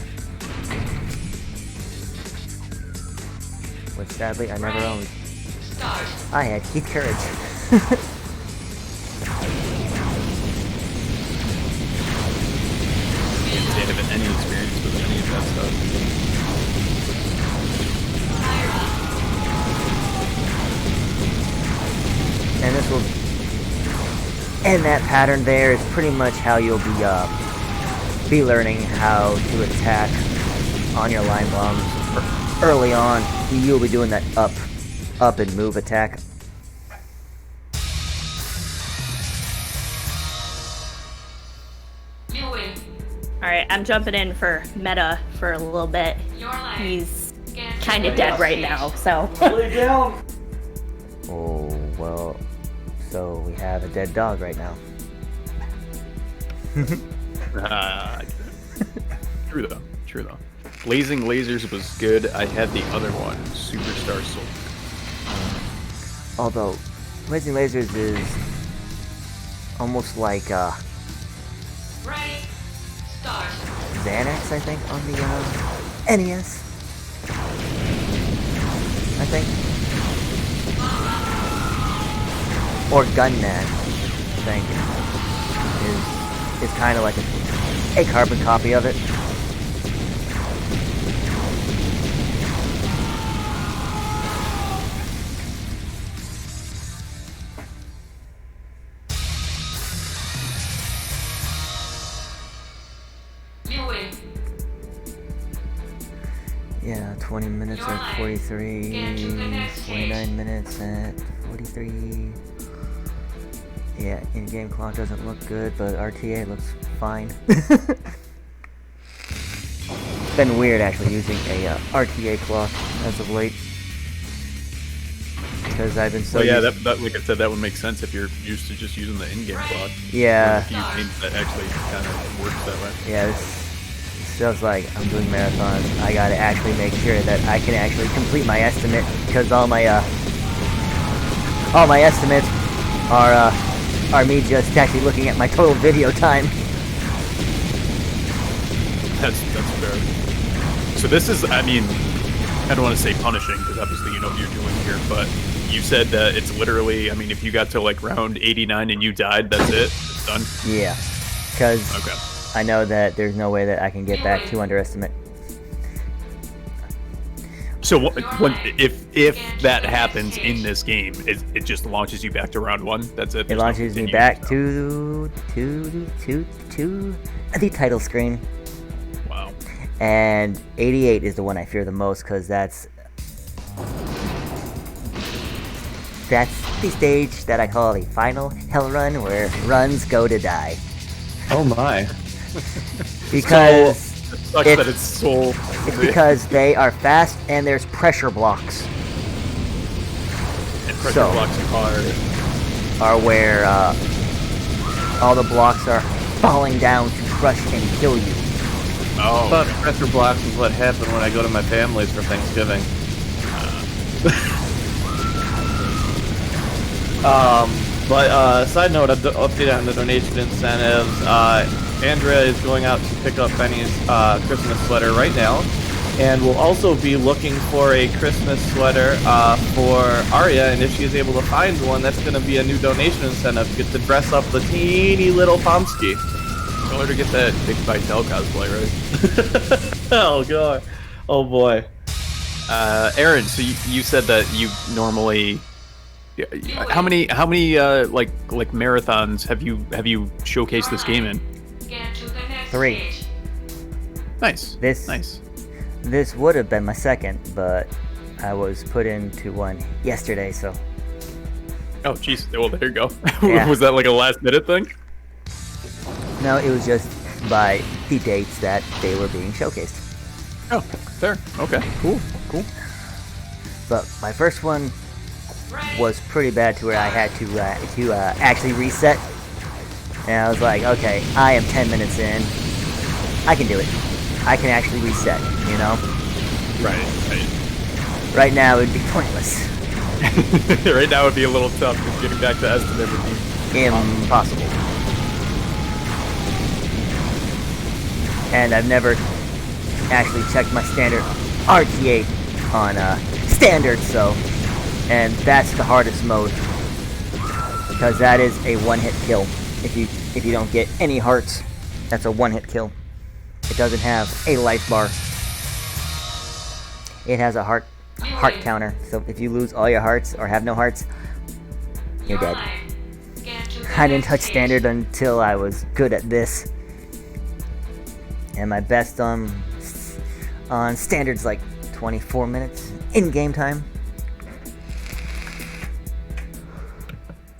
Which sadly I never owned. Start. I had Heat Courage. Can't have any experience with any of that stuff. And this will end that pattern there is pretty much how you'll be learning how to attack on your line bombs. Early on, you'll be doing that up and move attack. Alright, I'm jumping in for meta for a little bit. Your lane. He's Get to kind the of dead next right stage. now, so. Oh, well, so we have a dead dog right now. True though. True though. Blazing Lasers was good. I had the other one, Superstar Soul. Although, Blazing Lasers is almost like Ready. Start. Xanax, I think, on the NES. I think. Or Gunman, I think. Is kind of like a carbon copy of it. You win. Yeah, 20 minutes Your at line. 43, Get to the next 29 minutes at 43. Yeah, in-game clock doesn't look good, but RTA looks fine. It's been weird actually using a RTA clock as of late. Because I've been so So yeah, used- that like I said, that would make sense if you're used to just using the in-game clock. Yeah, There's a few games that actually kind of works that way. yeah, this feels like I'm doing marathons. I gotta actually make sure that I can actually complete my estimate, because all my estimates are me just actually looking at my total video time. That's fair. So this is, I mean, I don't want to say punishing because obviously you know what you're doing here, but you said that it's literally, I mean, if you got to like round 89 and you died, that's it. It's done. Yeah, because Okay. I know that there's no way that I can get back to underestimate. So if that happens in this game, it just launches you back to round 1. That's it. It There's no launches me continuing back stuff. to the title screen. Wow. And 88 is the one I fear the most, because that's the stage that I call the final hell run, where runs go to die. Oh my. Because It sucks It's- that it's so. it's because they are fast and there's pressure blocks and pressure so- blocks are where all the blocks are falling down to crush and kill you. I Oh. thought pressure blocks is what happened when I go to my family's for Thanksgiving. But side note, update on the donation incentives. Andrea is going out to pick up Benny's Christmas sweater right now, and we'll also be looking for a Christmas sweater for Arya. And if she is able to find one, that's going to be a new donation incentive to get to dress up the teeny little Pomsky. Tell her to get that Big Vitel cosplay, right? Oh god. Oh boy. Aaron, so you said that you normally. How many like marathons have you showcased this game in? Get to the next 3. stage. Nice. This would have been my second, but I was put into one yesterday, so Oh, jeez. Well, there you go. Yeah. Was that like a last minute thing? no, it was just by the dates that they were being showcased. Oh, there. Okay. Cool. But my first one Ready. was pretty bad to where I had to actually reset. And I was like, okay, I am 10 minutes in. I can do it. I can actually reset, you know? Right. Right now, it would be pointless. Right now would be a little tough because getting back to estimate would be. Impossible. And I've never actually checked my standard RTA on standard, so. And that's the hardest mode. Because that is a one-hit kill. If you don't get any hearts, that's a one-hit kill. It doesn't have a life bar. It has a heart counter. So if you lose all your hearts or have no hearts, you're Your dead. line. Get to the I didn't next touch stage. standard until I was good at this. And my best on standard's like 24 minutes in game time.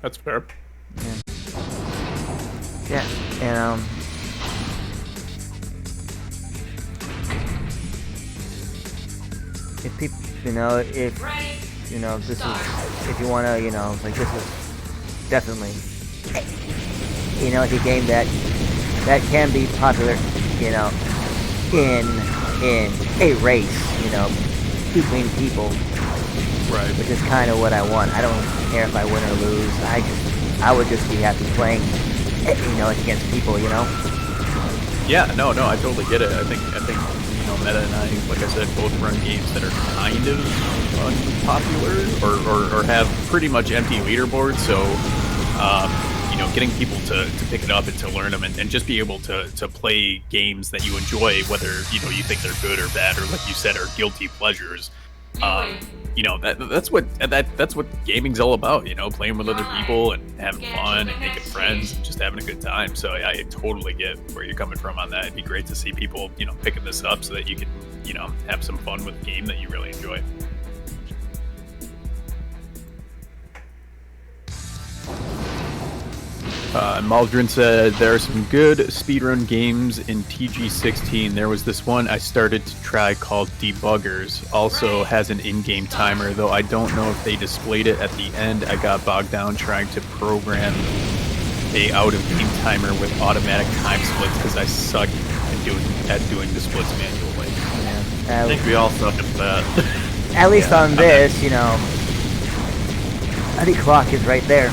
That's fair. Yeah, and if people, if Ready? this is, if you wanna, like this is definitely, like a game that can be popular, in a race, between people, Right. which is kind of what I want. I don't care if I win or lose. I would just be happy playing, against people, Yeah, no, I totally get it. I think Meta and I, like I said, both run games that are kind of unpopular or have pretty much empty leaderboards. So, getting people to pick it up and to learn them and just be able to play games that you enjoy, whether you think they're good or bad, or like you said, are guilty pleasures. That's what gaming's all about. Playing with other people and having fun and making friends and just having a good time. So I totally get where you're coming from on that. It'd be great to see people picking this up so that you can have some fun with a game that you really enjoy. Maldron said, there are some good speedrun games in TG16. There was this one I started to try called Debuggers. Also has an in-game timer, though I don't know if they displayed it at the end. I got bogged down trying to program a out-of-game timer with automatic time splits because I suck at doing the splits manually. I think we all suck at that. At least on this, I think clock is right there.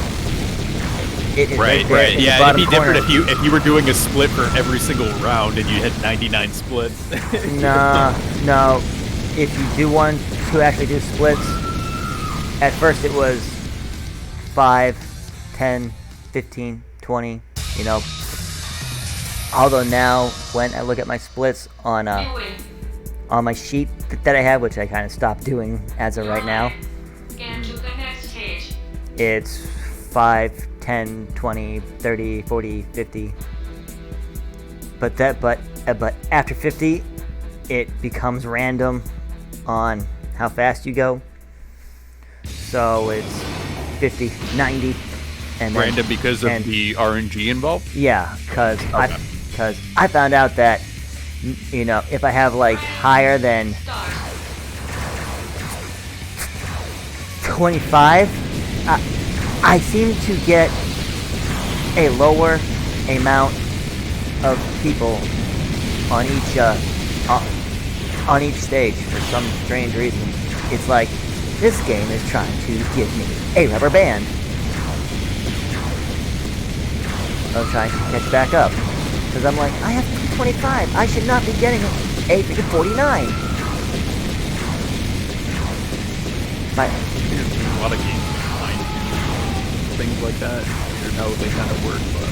It is Right. there in the Yeah, it'd bottom be different corner. if you were doing a split for every single round and you had 99 splits. No. If you do want to actually do splits, at first it was 5, 10, 15, 20, Although now, when I look at my splits on my sheet that I have, which I kind of stopped doing as of right now, Get to the next stage. it's 5, 10, 20, 30, 40, 50. But after 50, it becomes random on how fast you go. So it's 50, 90, and then Random because of the RNG involved? yeah, because Okay. I found out that if I have like higher than 25, I seem to get a lower amount of people on each stage for some strange reason. It's like this game is trying to give me a rubber band. I'm trying to catch back up because I'm like, I have 25. I should not be getting a freaking 49. There's a lot of games behind things like that. I don't know how they kind of work, but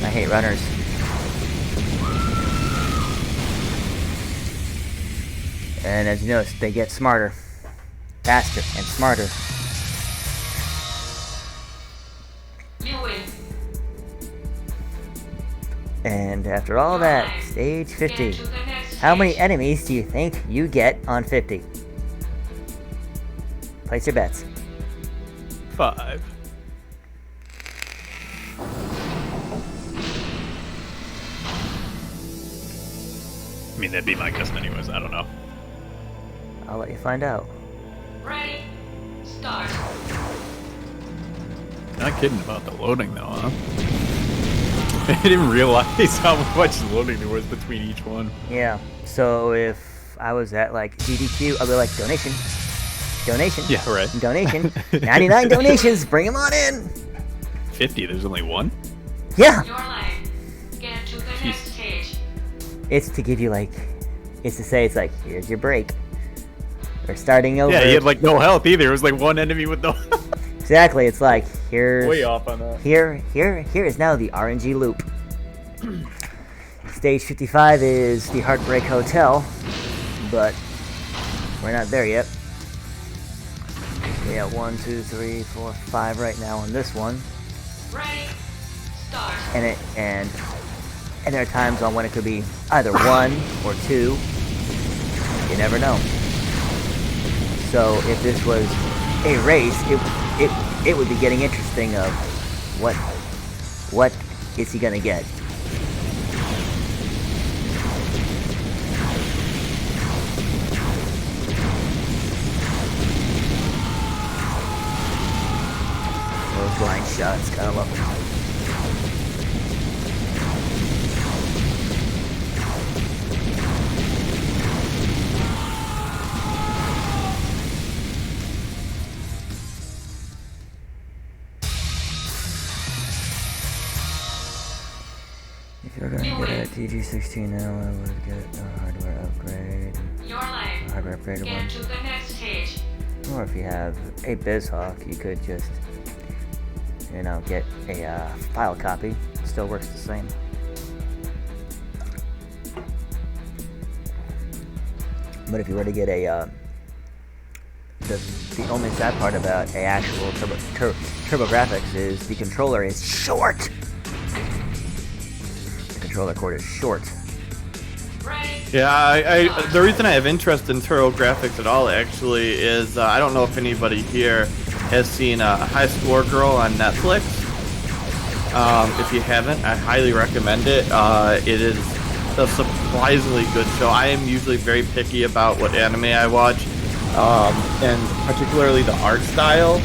I hate runners. And as you notice, they get smarter, faster, and smarter. You win. And after all that, stage 50. Get to the next How many stage. enemies do you think you get on 50? Place your bets. 5. I mean, that'd be my guess anyways. I don't know. I'll let you find out. Ready? Start. Not kidding about the loading though, huh? I didn't realize how much loading there was between each one. Yeah, so if I was at like GDQ, I'd be like, donation. Yeah, right. Donation. 99 donations, bring them on in. 50, there's only one? Yeah, Your line. Get to the next stage. it's to give you like, it's to say it's like, here's your break. We're starting over. Yeah, he had like no health either. It was like one enemy with no Exactly, it's like, here's... way off on that. Here is now the RNG loop. Stage 55 is the Heartbreak Hotel, but we're not there yet. We have 1, 2, 3, 4, 5 right now on this one, Ready? Start. and there are times on when it could be either 1 or 2. You never know. So if this was a race, it would be getting interesting of what is he gonna get. Those blind shots, gotta love them. If you're gonna get a TG16 now, I would get a hardware upgrade. Your lane. Hardware upgraded Get one. to the next stage. Or if you have a BizHawk, you could just, you know, get a file copy. It still works the same. But if you were to get a, the only sad part about a actual TurboGrafx is the controller is short. The controller cord is short. Ready? Yeah, the reason I have interest in TurboGrafx at all actually is I don't know if anybody here has seen High Score Girl on Netflix. If you haven't, I highly recommend it. It is a surprisingly good show. I am usually very picky about what anime I watch, and particularly the art style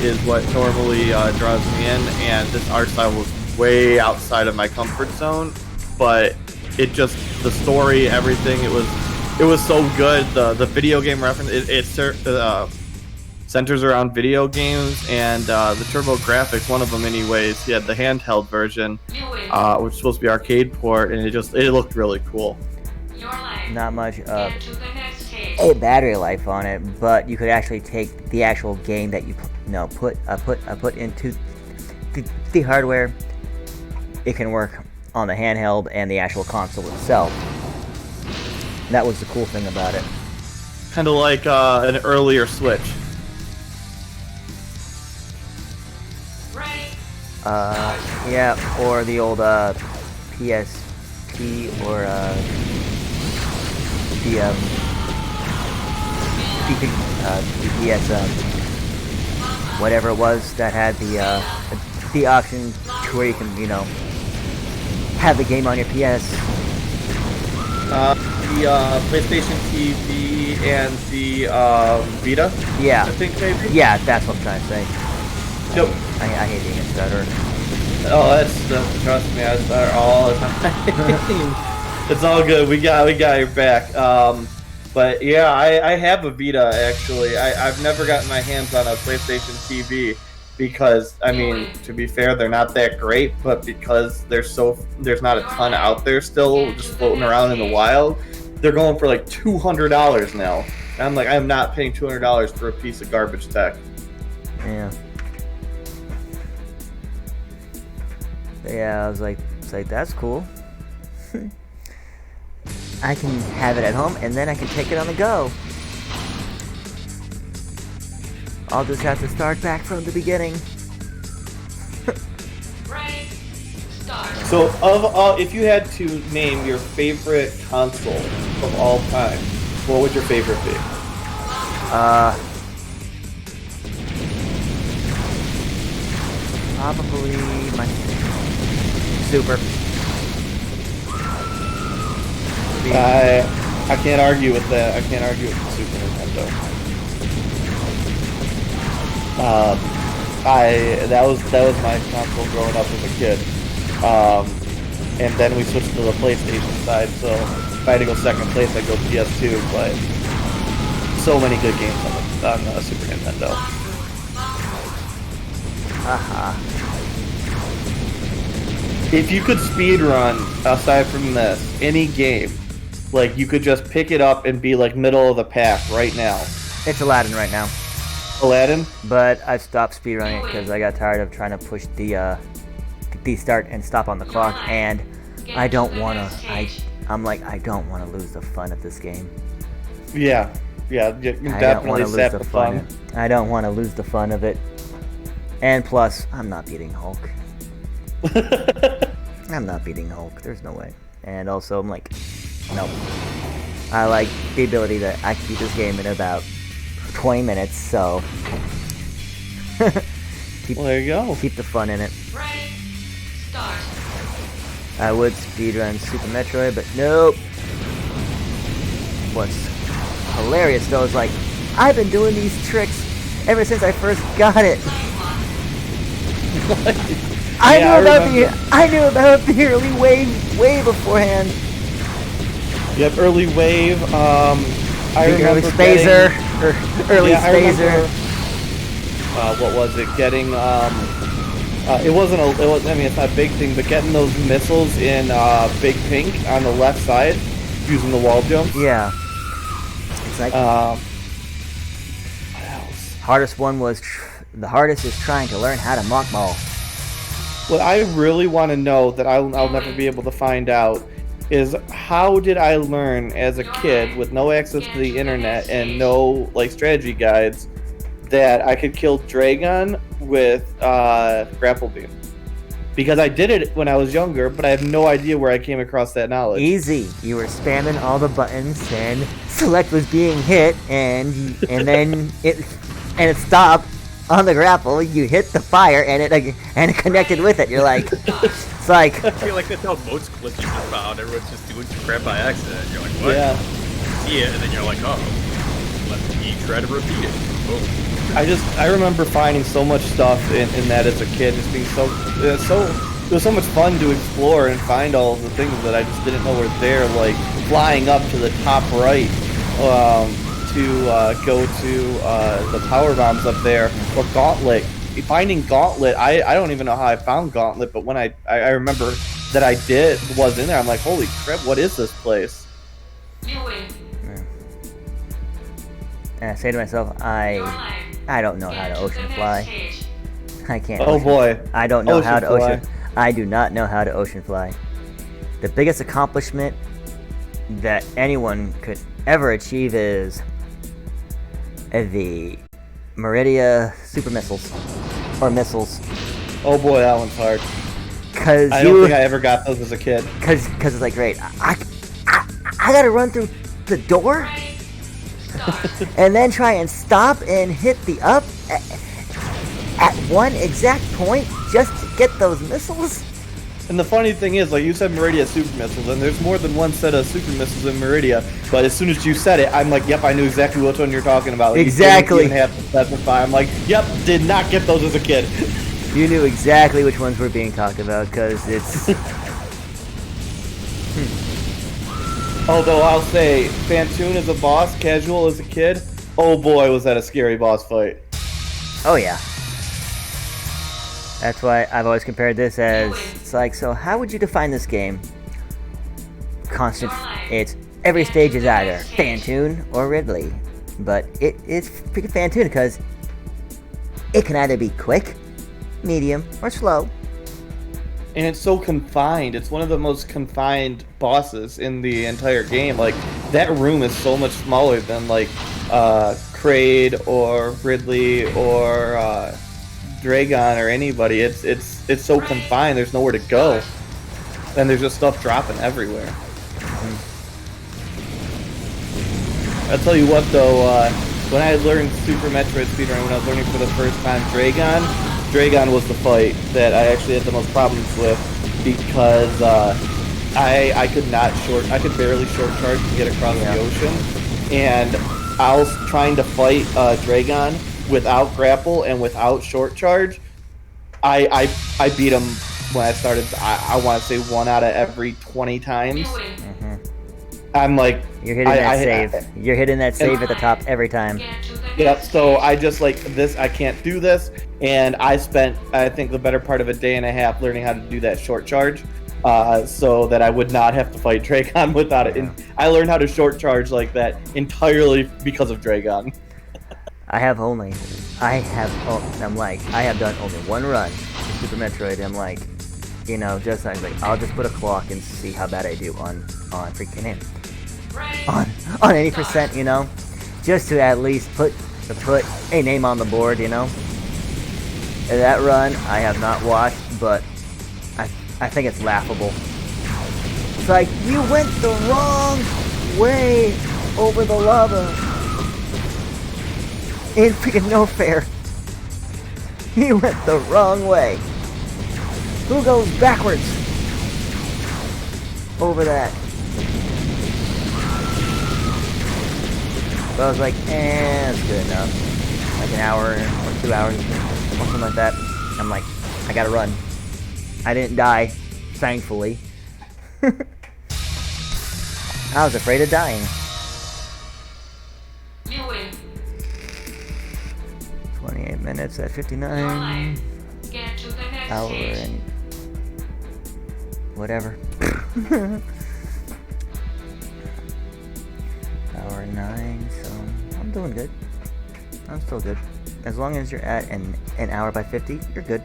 is what normally draws me in, and this art style was way outside of my comfort zone, but it just, the story, everything, it was so good. The video game reference, it centers around video games, and the TurboGrafx, one of them anyways, he had the handheld version, You win. which is supposed to be arcade port, and it looked really cool. Your lane. Not much Get to the next stage. a battery life on it, but you could actually take the actual game that you put into the hardware. It can work on the handheld and the actual console itself. That was the cool thing about it. Kind of like an earlier Switch. Ready? Yeah, or the old PSP or the PS whatever it was that had the option to where you can, you know, have the game on your PS. The PlayStation TV and the Vita, Yeah, I think maybe? yeah, that's what I'm trying to say. Yep. I hate being a stutterer. Oh, that's trust me, I stutter all the time. It's all good. We got your back. But yeah, I have a Vita actually. I've never gotten my hands on a PlayStation TV because, I mean, to be fair, they're not that great. But because there's not a ton out there still, just floating around in the wild, they're going for like $200 now. And I'm like, I'm not paying $200 for a piece of garbage tech. Yeah. But yeah, I was like, that's cool. I can have it at home, and then I can take it on the go. I'll just have to start back from the beginning. Ready? Start. So, if you had to name your favorite console of all time, what would your favorite be? Probably my Super. I can't argue with that. I can't argue with the Super Nintendo. That was my console growing up as a kid. And then we switched to the PlayStation side. So if I had to go second place, I'd go PS2. But so many good games on the Super Nintendo. Haha. If you could speedrun, aside from this, any game, like you could just pick it up and be like middle of the pack right now. It's Aladdin right now. Aladdin? But I've stopped speedrunning it because I got tired of trying to push the start and stop on the clock, and I don't wanna. I'm like, I don't want to lose the fun of this game. Yeah, you I don't want definitely to lose sap the the fun. fun. I don't want to lose the fun of it. And plus, I'm not beating Hulk. I'm not beating Hulk. There's no way. And also, I'm like, nope. I like the ability that I can beat this game in about 20 minutes, so keep, Well, there you go. keep the fun in it. Ready? Start. I would speedrun Super Metroid, but nope. What's hilarious though is like, I've been doing these tricks ever since I first got it. I knew about the early wave way beforehand. Yep, early wave. I The remember early Spazer. Early Yeah, I Spazer. remember, what was it? Getting it wasn't a. It was. I mean, it's not a big thing, but getting those missiles in Big Pink on the left side, using the wall jumps. Yeah. It's like What else? hardest one was the hardest is trying to learn how to mock ball. What I really want to know that I'll never be able to find out is how did I learn as a kid with no access to the internet and no like strategy guides that I could kill Dragon with grapple beam? Because I did it when I was younger, but I have no idea where I came across that knowledge. Easy. You were spamming all the buttons and select was being hit and then it stopped on the grapple. You hit the fire and it connected with it. You're like, it's like I feel like that's how most glitches are found. Everyone's just doing crap by accident. You're like, what? Yeah. See it, and then you're like, oh, let me try to repeat it. Boom. I remember finding so much stuff in that as a kid, just being it was so much fun to explore and find all of the things that I just didn't know were there, like flying up to the top right to go to the power bombs up there, or Gauntlet. Finding Gauntlet, I don't even know how I found Gauntlet, but when I remember that I was in there, I'm like, holy crap, what is this place? You win. and I say to myself, I don't know how to ocean fly. I can't. Oh boy. I don't know how to Ocean ocean. I do not know how to ocean fly. The biggest accomplishment that anyone could ever achieve is the Meridia super missiles or missiles. Oh boy, that one's hard. Cause I don't think I ever got those as a kid. Cause it's like, great. I gotta run through the door and then try and stop and hit the up at one exact point just to get those missiles. And the funny thing is, like you said, Meridia super missiles, and there's more than one set of super missiles in Meridia. But as soon as you said it, I'm like, yep, I knew exactly which one you're talking about. Exactly. You didn't even have to specify. I'm like, yep, did not get those as a kid. You knew exactly which ones were being talked about, because it's... Although I'll say, Fantoon as a boss, casual as a kid, oh boy, was that a scary boss fight. Oh yeah. That's why I've always compared this as, it's like, so how would you define this game? Constant, it's, every stage is either Fantoon or Ridley. But it's freaking Fantoon because it can either be quick, medium, or slow. And it's so confined. It's one of the most confined bosses in the entire game. Like, that room is so much smaller than, like, Kraid or Ridley or Dragon or anybody. It's so confined. There's nowhere to go. And there's just stuff dropping everywhere. I'll tell you what, though, when I learned Super Metroid Speedrun, when I was learning for the first time Dragon was the fight that I actually had the most problems with, because I could barely short charge to get across the ocean, and I was trying to fight Dragon without grapple and without short charge. I beat him when I started. I want to say 1 out of every 20 times. I'm like, you're hitting that save. You're hitting that save at the top every time. Yep, so I just like this, I can't do this, and I spent, I think, the better part of a day and a half learning how to do that short charge, so that I would not have to fight Dragon without it. And I learned how to short charge like that entirely because of Dragon. I have done only one run in Super Metroid. I'm like, you know, just I was like, I'll just put a clock and see how bad I do on freaking it. On any percent, you know, just to at least put a name on the board, you know. And that run I have not watched, but I think it's laughable. It's like, you went the wrong way over the lava. It's freaking no fair. He went the wrong way. Who goes backwards? Over that. So I was like, that's good enough. Like an hour or 2 hours, or something like that. I'm like, I gotta run. I didn't die, thankfully. I was afraid of dying. You win. 28 minutes at You're 59. alive. Get to the next Hour stage. and whatever. Hour 9, so I'm doing good. I'm still good. As long as you're at an hour by 50, you're good.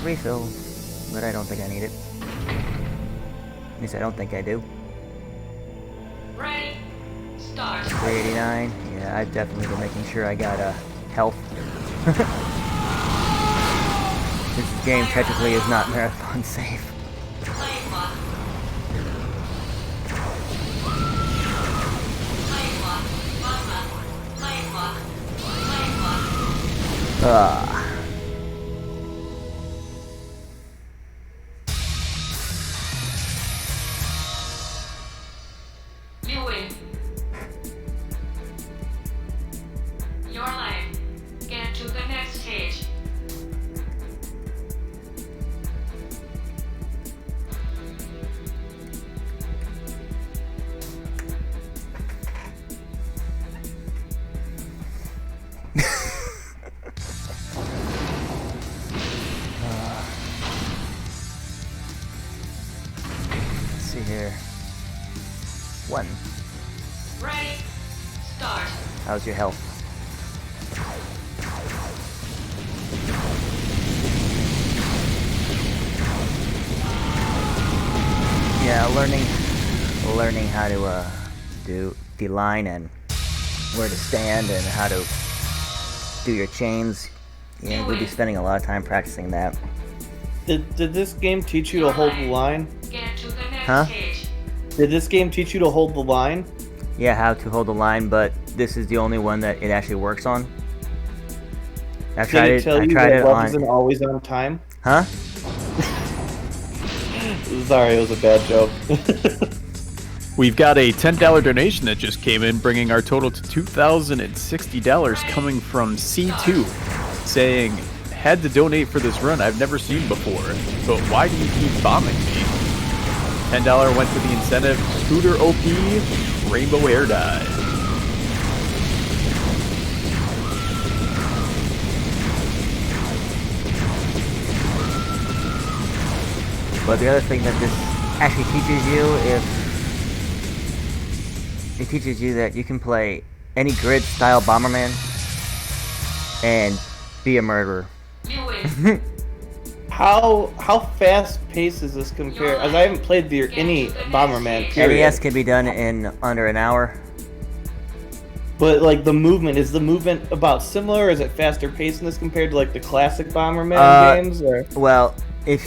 Refill, but I don't think I need it. At least I don't think I do. Ready? Start. 389. Yeah, I've definitely been making sure I got health. This game technically is not marathon safe. Play one. Play one. Play one. Play one. You win. Your life. Get to the next stage. Let's see here. 1. Ready? Start. How's your health? Yeah, learning how to do the line and where to stand and how to do your chains. Yeah, we'll be spending a lot of time practicing that. Did this game teach you to hold the line? Get to the next Huh? stage. Did this game teach you to hold the line? Yeah, how to hold the line, but this is the only one that it actually works on. I've tried Did it it. tell I you tried that it love on. isn't always on time? Huh? Sorry, it was a bad joke. We've got a $10 donation that just came in, bringing our total to $2,060 coming from C2, saying, had to donate for this run I've never seen before, but why do you keep bombing me? $10 went to the incentive, Scooter OP, Rainbow Air Dive. But the other thing that this actually teaches you, it teaches you that you can play any grid-style Bomberman and be a murderer. You win. How fast paced is this compared? As I haven't played any Bomberman period. NES can be done in under an hour. But like the movement, is the movement about similar? Is it faster paced in this compared to like the classic Bomberman games? Or Well, if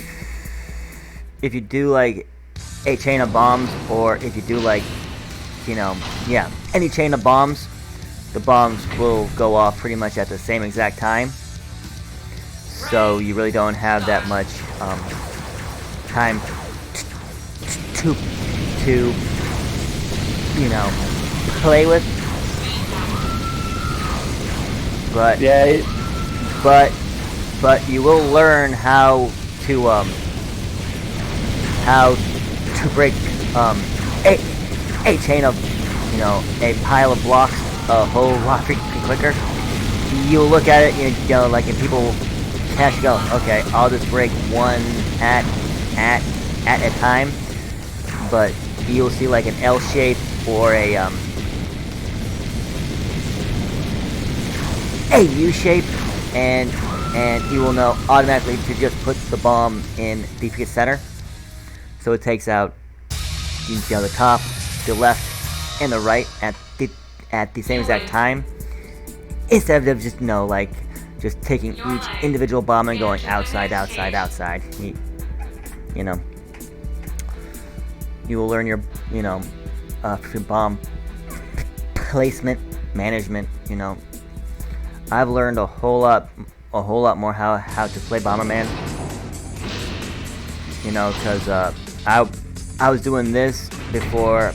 you do like a chain of bombs, or if you do like, any chain of bombs, the bombs will go off pretty much at the same exact time. So you really don't have that much time to play with. But yeah, but you will learn how to break a chain of a pile of blocks a whole lot freaking quicker. You'll look at it, like, and people cash go, okay, I'll just break one at a time. But you'll see like an L shape or a U shape, and you will know automatically to just put the bomb in DPX center. So it takes out the top, the left, and the right at the same exact time, instead of just just taking each individual bomb and going outside. You will learn your bomb placement management. You know, I've learned a whole lot more how to play Bomberman. You know, because I was doing this before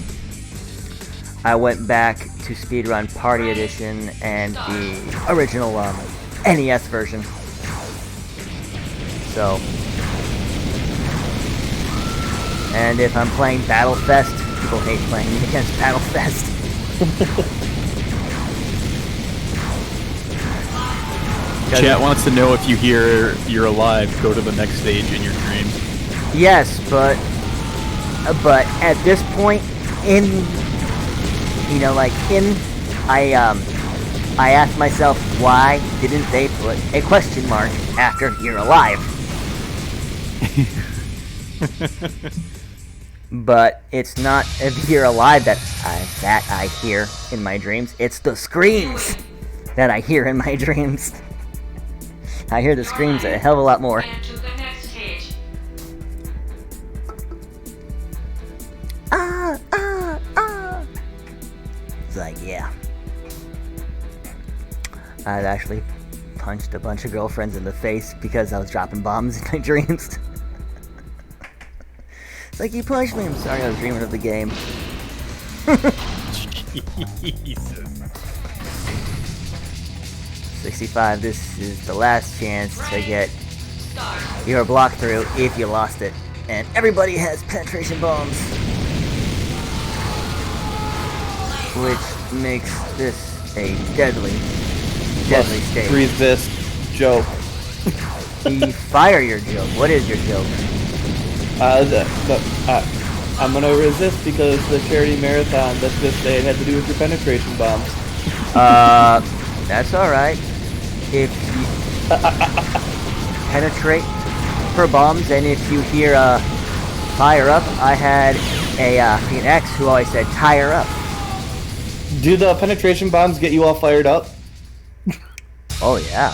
I went back to Speedrun Party Edition and the original NES version. So, and if I'm playing Battlefest, people hate playing me against Battlefest. Chat wants to know if you hear you're alive, go to the next stage in your dreams. Yes, but at this point I asked myself, why didn't they put a question mark after "you're alive"? But it's not if you're alive that I hear in my dreams. It's the screams that I hear in my dreams. I hear the screams a hell of a lot more. And to the next stage. It's like, yeah. I've actually punched a bunch of girlfriends in the face because I was dropping bombs in my dreams. It's like, you punched me. I'm sorry, I was dreaming of the game. Jesus. 65, this is the last chance to get Start. your block through if you lost it. And everybody has penetration bombs, which makes this a deadly stage. Resist joke. Fire your joke. What is your joke? I'm gonna resist because the charity marathon that this day had to do with your penetration bombs. That's alright. If you penetrate for bombs, and if you hear fire up, I had an ex who always said tire up. Do the penetration bombs get you all fired up? Oh yeah.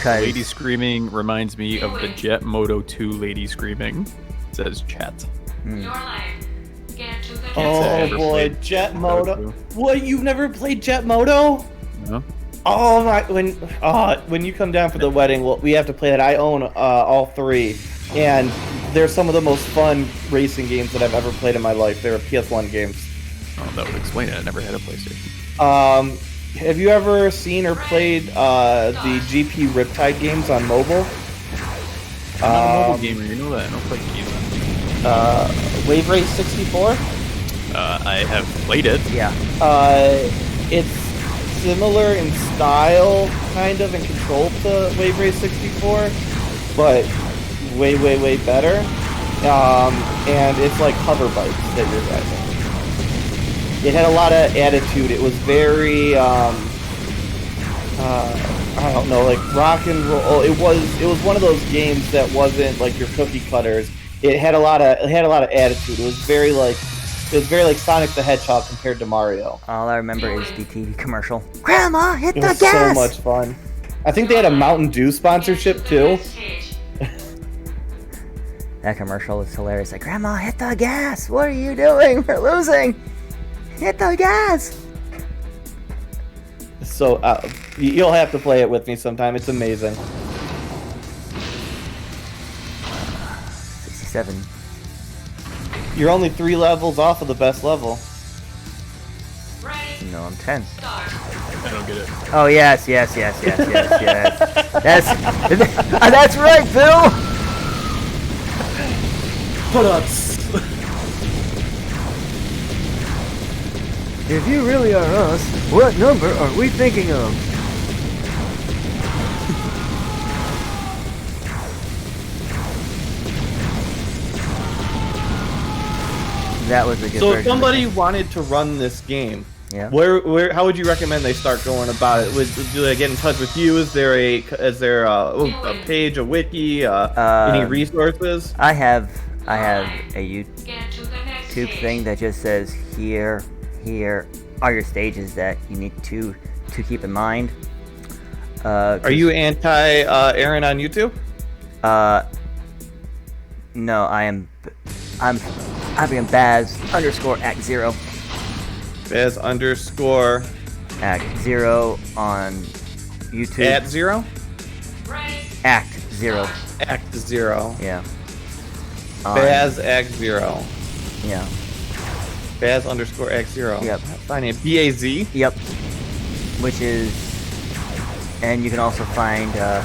Lady screaming reminds me of the Jet Moto 2 lady screaming, says chat. Your life. Get to the next Oh ever boy, played Jet Moto Moto. 2? What? You've never played Jet Moto? No? Oh my! When you come down for the wedding, we have to play that. I own all three, and they're some of the most fun racing games that I've ever played in my life. They're PS1 games. Oh, that would explain it. I never had a PlayStation. Have you ever seen or played the GP Riptide games on mobile? I'm not a mobile gamer, you know that. I don't play games. Wave Race 64? I have played it. Yeah. It's similar in style, kind of, and control to Wave Race 64, but way better. And it's like hover bikes that you're driving. It had a lot of attitude. It was very, I don't know, like rock and roll. It was one of those games that wasn't like your cookie cutters. It had a lot of attitude. It was very like Sonic the Hedgehog compared to Mario. All I remember is the TV commercial. Grandma, hit It the was gas! so much fun. I think they had a Mountain Dew sponsorship too. That commercial is hilarious. Like, Grandma, hit the gas! What are you doing? We're losing! Hit the gas! So you'll have to play it with me sometime. It's amazing. 67. You're only 3 levels off of the best level. Ready. No, I'm 10. Start. I don't get it. Oh, yes. That's right, Phil! Put up. If you really are us, what number are we thinking of? That was a good So version if somebody wanted to run this game, yeah. where how would you recommend they start going about it? Do they get in touch with you? Is there a page, a wiki, any resources? I have a Get to the next YouTube stage. thing that just says here are your stages that you need to keep in mind. Are you anti Aaron on YouTube? No, I'm I've been Baz_Act0. Baz_Act0 on YouTube. at 0? Act0. Act 0. Yeah. Baz Act 0. Yeah. Baz_Act0. Yep. Find it. B-A-Z? Yep. Which is, and you can also find the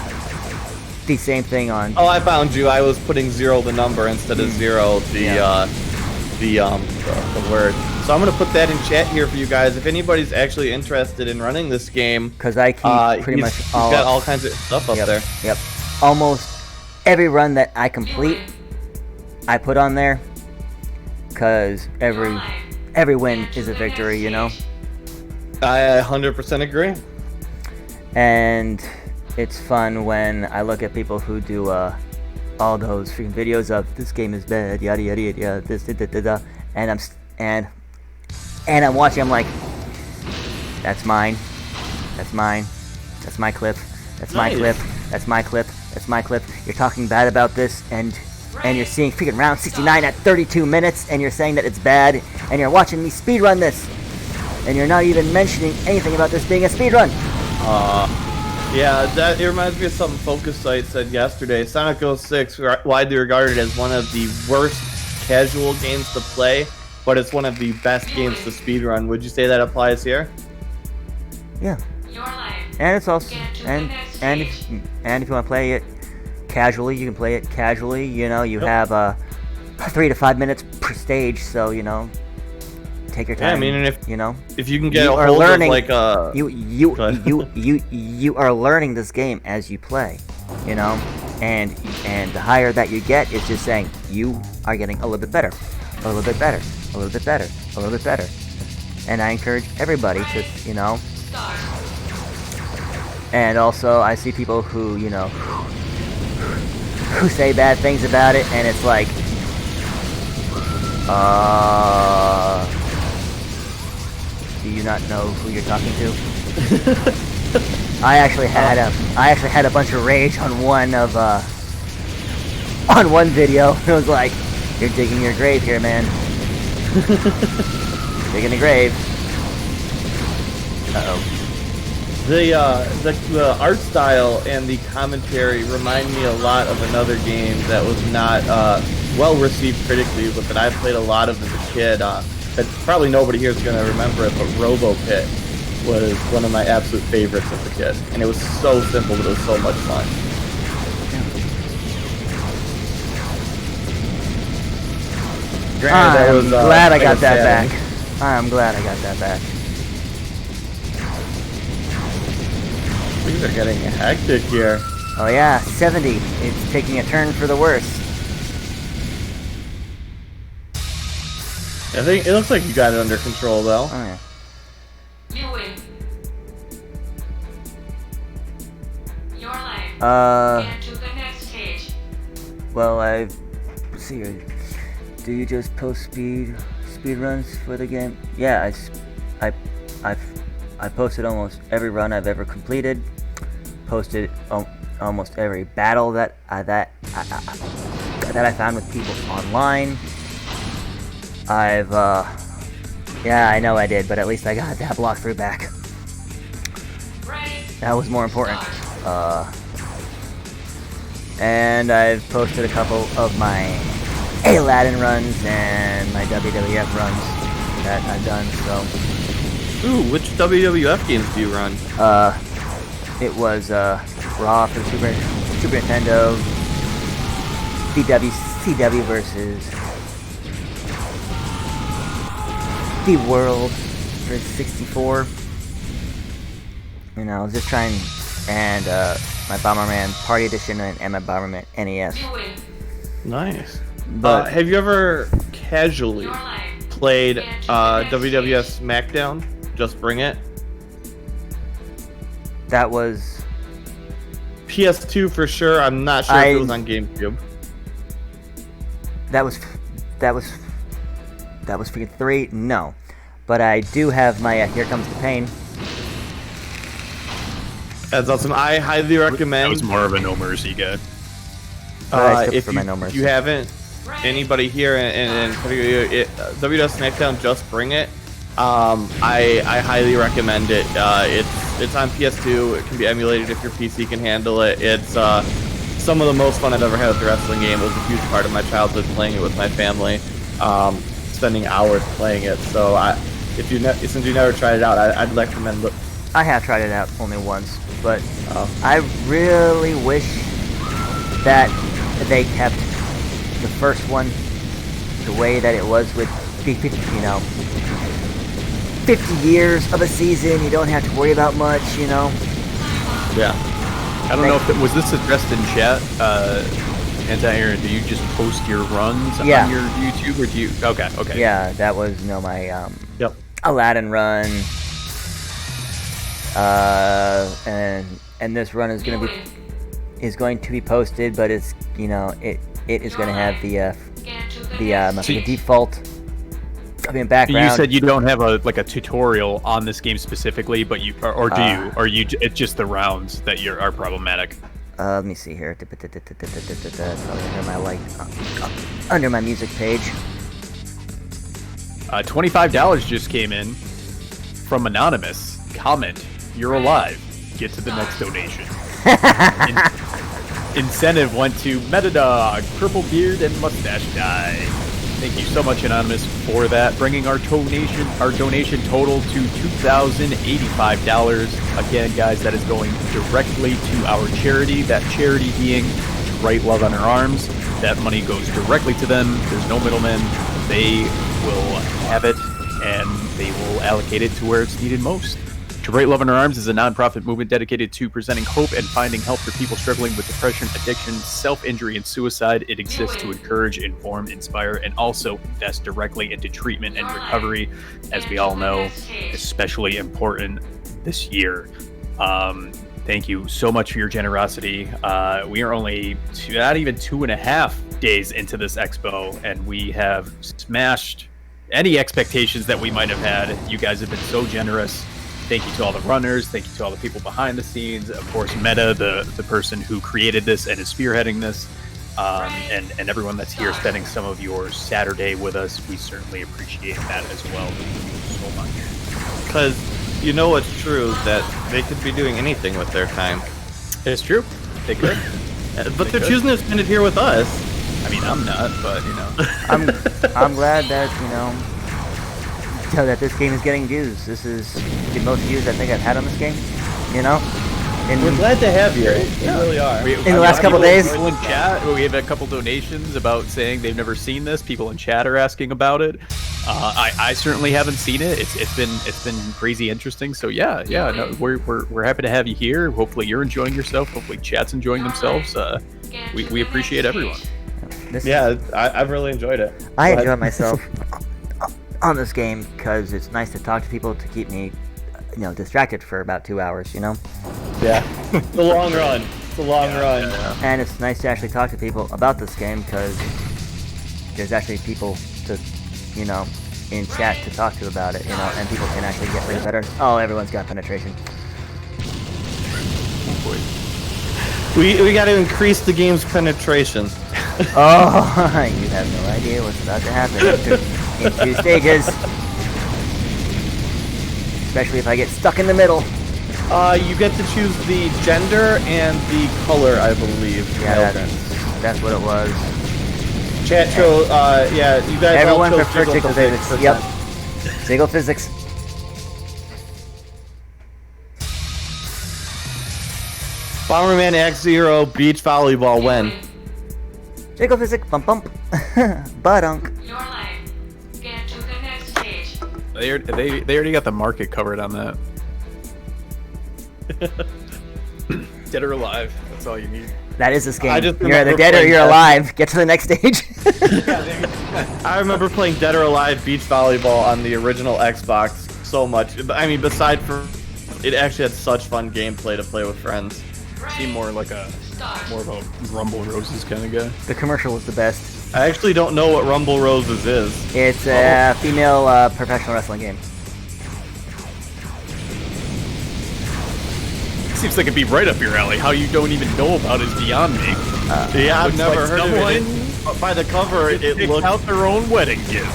same thing on. Oh, I found you. I was putting 0 the number instead of 0 the word. So I'm gonna put that in chat here for you guys. If anybody's actually interested in running this game, Because I keep pretty much he's got all kinds of stuff up there. Yep. Almost every run that I complete, I put on there. Because every win is a victory, you know. I 100% agree. And it's fun when I look at people who do all those freaking videos of this game is bad, yada yada yada, this da da da da, and I'm watching. I'm like, that's mine, that's mine, that's my clip, that's my Nice. clip, that's my clip, that's my clip. You're talking bad about this, and you're seeing freaking round 69 at 32 minutes, and you're saying that it's bad, and you're watching me speedrun this, and you're not even mentioning anything about this being a speedrun. Yeah, it reminds me of something Focus Site said yesterday. Sonic 06, widely regarded as one of the worst casual games to play, but it's one of the best games to speedrun. Would you say that applies here? Yeah. Your life. And it's also Get to the and next and stage. if you want to play it casually, you can play it casually. You know, you Yep. have 3 to 5 minutes per stage, so you know, take your time. Yeah, I mean, and if you know, you can get You a are hold learning- of like a you Go ahead. you are learning this game as you play. You know, and the higher that you get, it's just saying you are getting a little bit better, a little bit better, a little bit better, a little bit better. And I encourage everybody to, you know. Start. And also, I see people who, you know, who say bad things about it, and it's like, do you not know who you're talking to? I actually had a bunch of rage on one video. It was like, you're digging your grave here, man. Digging a grave. Uh-oh. The art style and the commentary remind me a lot of another game that was not well received critically, but that I played a lot of as a kid. That probably nobody here is going to remember it, but RoboPit was one of my absolute favorites as a kid, and it was so simple, but it was so much fun. Granted, that I'm was, glad I like got a that sad back. I'm glad I got that back. Things are getting hectic here. Oh yeah, 70. It's taking a turn for the worse. I think it looks like you got it under control, though. Oh yeah. You win. Your life. Get to the next stage. Well, let's see here. Do you just post speed runs for the game? Yeah, I posted almost every run I've ever completed. Posted almost every battle that I found with people online. Yeah, I know I did, but at least I got that block through back. Ready. That was more important. And I've posted a couple of my Aladdin runs and my WWF runs that I've done, so. Ooh, which WWF games do you run? It was Raw for the Super Nintendo, CW versus the World for 64. And I was just trying, and my Bomberman Party Edition and my Bomberman NES. You win. Nice. But Have you ever casually Your life. played Get to the next WWF stage. SmackDown? Just Bring It. that was PS2 for sure. I'm not sure if it was on GameCube. that was freaking 3. No, but I do have my Here Comes the Pain. That's awesome. I highly That recommend. was more of a no mercy guy. But I still if prefer my No Mercy. you haven't anybody here and WWF SmackDown Just Bring It, I highly recommend it. It's on PS2. It can be emulated if your PC can handle it. It's some of the most fun I've ever had with the wrestling game. It was a huge part of my childhood playing it with my family, spending hours playing it. So since you never tried it out, I'd recommend it. I have tried it out only once, but I really wish that they kept the first one the way that it was with, 50 years of a season. You don't have to worry about much, Yeah. I don't know if was this addressed in chat, Anti-Aaron. Do you just post your runs on your YouTube, or do you? Okay. Yeah, that was my Yep. Aladdin run, and this run is going to be posted, but it's it is going to have the default. I mean, background. You said you don't have a tutorial on this game specifically, but you or do you? Or it's just the rounds that are problematic. Let me see here. Probably under my music page. $25 just came in from Anonymous. Comment, you're alive. Get to the next donation. Incentive went to Meddadog, Purple Beard, and Mustache Guy. Thank you so much, Anonymous, for that, bringing our donation total to $2,085. Again, guys, that is going directly to our charity. That charity being To Right Love on Our Arms. That money goes directly to them. There's no middlemen. They will have it, and they will allocate it to where it's needed most. To Right Love in Our Arms is a non-profit movement dedicated to presenting hope and finding help for people struggling with depression, addiction, self-injury, and suicide. It exists to encourage, inform, inspire, and also invest directly into treatment and recovery, as we all know, especially important this year. Thank you so much for your generosity. We are only not even 2.5 days into this expo, and we have smashed any expectations that we might have had. You guys have been so generous. Thank you to all the runners. Thank you to all the people behind the scenes. Of course, Meta, the person who created this and is spearheading this, and everyone that's here spending some of your Saturday with us. We certainly appreciate that as well. Thank you so much. Because it's true that they could be doing anything with their time. It's true. They could. But they're choosing to spend it here with us. I mean, I'm not, but I'm glad that that this game is getting views. This is the most views I think I've had on this game. And we're glad to have you. We really are. In the last couple days, people in chat, we have a couple donations about saying they've never seen this. People in chat are asking about it. I certainly haven't seen it. It's been crazy interesting. So no, we're happy to have you here. Hopefully you're enjoying yourself. Hopefully chat's enjoying themselves. We appreciate everyone. I've really enjoyed it. I enjoy myself on this game because it's nice to talk to people to keep me, distracted for about 2 hours. Yeah, the long run. It's a long run. Yeah. And it's nice to actually talk to people about this game because there's actually people to, in chat to talk to about it, and people can actually get way better. Oh, everyone's got penetration. We got to increase the game's penetration. Oh, you have no idea what's about to happen in 2 stages. Especially if I get stuck in the middle. You get to choose the gender and the color, I believe. Yeah, that's what it was. Chat show, you guys everyone all chose preferred jiggle physics. Yep. Jiggle physics. Bomberman X0 beach volleyball when? Jiggle physics, bump bump. Badunk. Your life. Get to the next stage. They already got the market covered on that. Dead or alive. That's all you need. That is this game. just You're either remember dead or playing you're that. alive. Get to the next stage. I remember playing Dead or Alive beach volleyball on the original Xbox so much. I mean, beside for it actually had such fun gameplay to play with friends. Seem more of a Rumble Roses kind of guy. The commercial was the best. I actually don't know what Rumble Roses is. It's a female professional wrestling game. Seems like it'd be right up your alley. How you don't even know about it is beyond me. Yeah, I've Looks never like heard of it. someone by the cover, it Picked looks out their own wedding gift.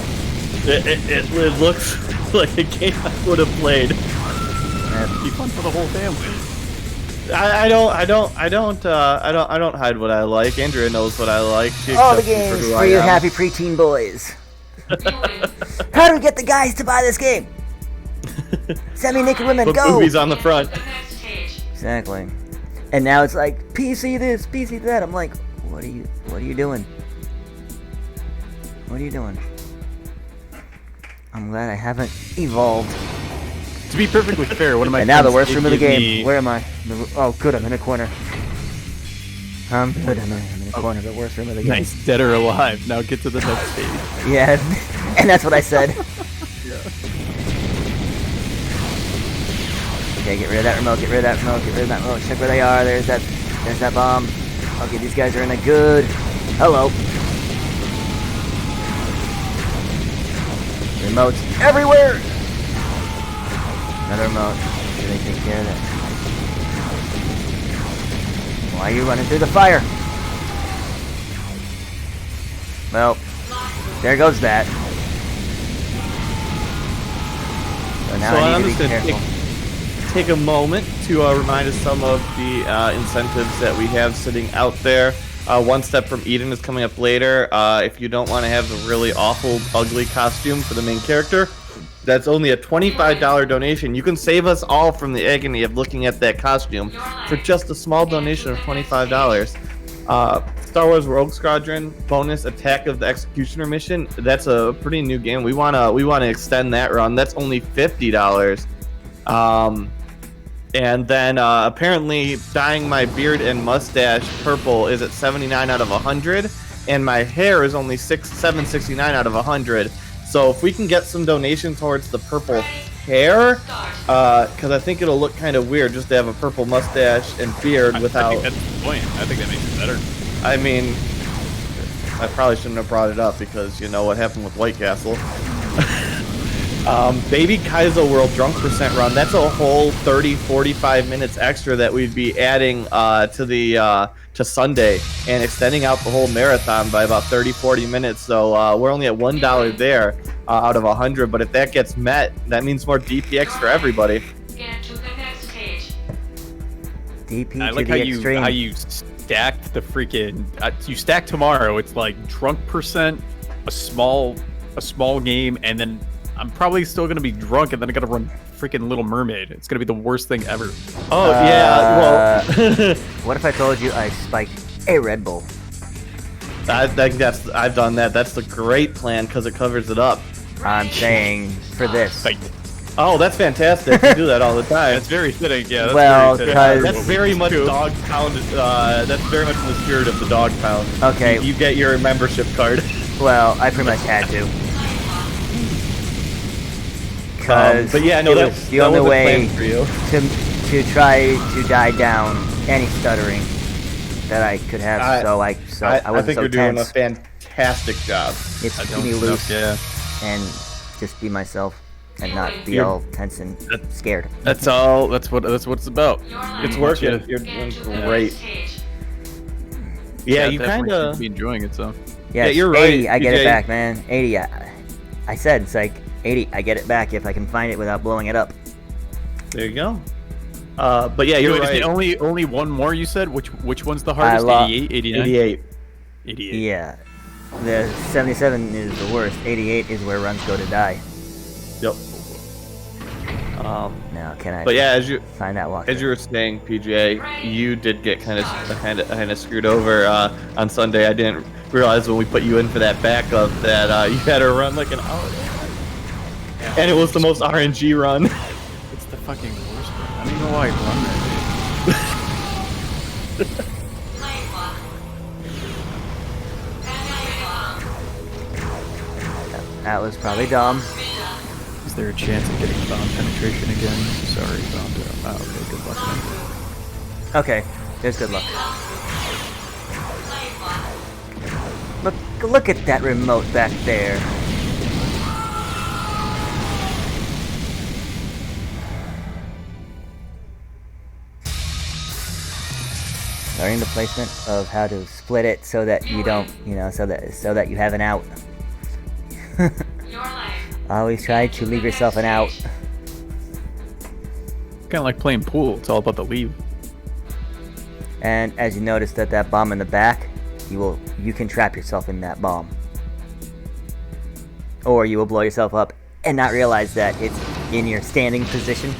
it looks like a game I would have played. It'd be fun for the whole family. I don't hide what I like. Andrea knows what I like. She All the accepts me games who for I you am. happy preteen boys. You win. How do we get the guys to buy this game? Semi-naked women, Put go! boobies on the front. To the next stage. Exactly. And now it's like PC this, PC that. I'm like, what are you doing? What are you doing? I'm glad I haven't evolved. To be perfectly fair, one of my And now the friends worst did room of the give game. me- Where am I? Oh, good. I'm in a corner. I'm good. I'm in a corner. The worst room of the game. Nice, dead or alive. Now get to the next stage. Yeah, and that's what I said. Okay, get rid of that remote. Get rid of that remote. Get rid of that remote. Check where they are. There's that bomb. Okay, these guys are in a good. Hello. Remotes everywhere. Another remote. Should they take care of that? Why are you running through the fire? Well, there goes that. So now So I I'm need to just be gonna careful. take a moment to remind us some of the incentives that we have sitting out there. One Step from Eden is coming up later. If you don't want to have the really awful, ugly costume for the main character, that's only a $25 donation. You can save us all from the agony of looking at that costume for just a small donation of $25. Star Wars Rogue Squadron bonus Attack of the Executioner mission. That's a pretty new game. We wanna extend that run. That's only $50. And then apparently dyeing my beard and mustache purple is at 79 out of 100, and my hair is only 769 out of 100. So if we can get some donation towards the purple hair, because I think it'll look kind of weird just to have a purple mustache and beard I without. think that's the point. I think that makes it better. I mean, I probably shouldn't have brought it up because you know what happened with White Castle. Baby Kaizo World Drunk Percent Run. That's a whole 30-45 minutes extra that we'd be adding to Sunday and extending out the whole marathon by about 30-40 minutes. So we're only at $1 there out of 100. But if that gets met, that means more DPX for everybody. Get to the next stage. DP I to like the extreme. how you stacked the freaking. You stack tomorrow. It's like drunk percent, a small game, and then I'm probably still gonna be drunk, and then I gotta run freaking Little Mermaid. It's gonna be the worst thing ever. Oh yeah, well, What if I told you I spiked a Red Bull? I think I've done that. That's the great plan because it covers it up. I'm saying for this. Like, Oh, that's fantastic. You do that all the time. that's very fitting. Yeah. That's Well, very fitting. 'cause- That's very much do. dog pound. That's very much in the spirit of the dog pound. Okay. You get your membership card. Well, I pretty much had to. Because But yeah, no, it that was the that only was a way plan for you. to try to die down any stuttering that I could have. I I wasn't think so you're doing tense. a fantastic job. It's I keep don't me know, loose Yeah. and just be myself and not be You're- all tense and scared. That's all. That's what it's about. Your line. It's working. Yeah. You're Get doing to the great. next stage. Yeah, you definitely kind seem of. to be enjoying it. So. Yes, you're 80, right, I get it PJ. back, man. 80, I said it's like 80, I get it back if I can find it without blowing it up. There you go. But yeah, you're Wait, right. is the only one more you said? Which one's the hardest? lo- 88, 89? 88. 88. Yeah. The 77 is the worst. 88 is where runs go to die. Yep. Now, can I But yeah, as you find that walk? were saying, PJ, you did get kind of screwed over on Sunday. I didn't realize when we put you in for that backup that you had to run like an hour, and it was the most RNG run. It's the fucking worst one. I don't even know why I run that. Lane walk. That was probably dumb. Is there a chance of getting bomb penetration again? Sorry, bomb. Oh, okay, good luck. Then. Okay, there's good luck. Look at that remote back there. Learning the placement of how to split it so that you don't, so that you have an out. Your life. Always try to leave yourself an out. Kind of like playing pool. It's all about the leave. And as you notice that bomb in the back, you can trap yourself in that bomb. Or you will blow yourself up and not realize that it's in your standing position.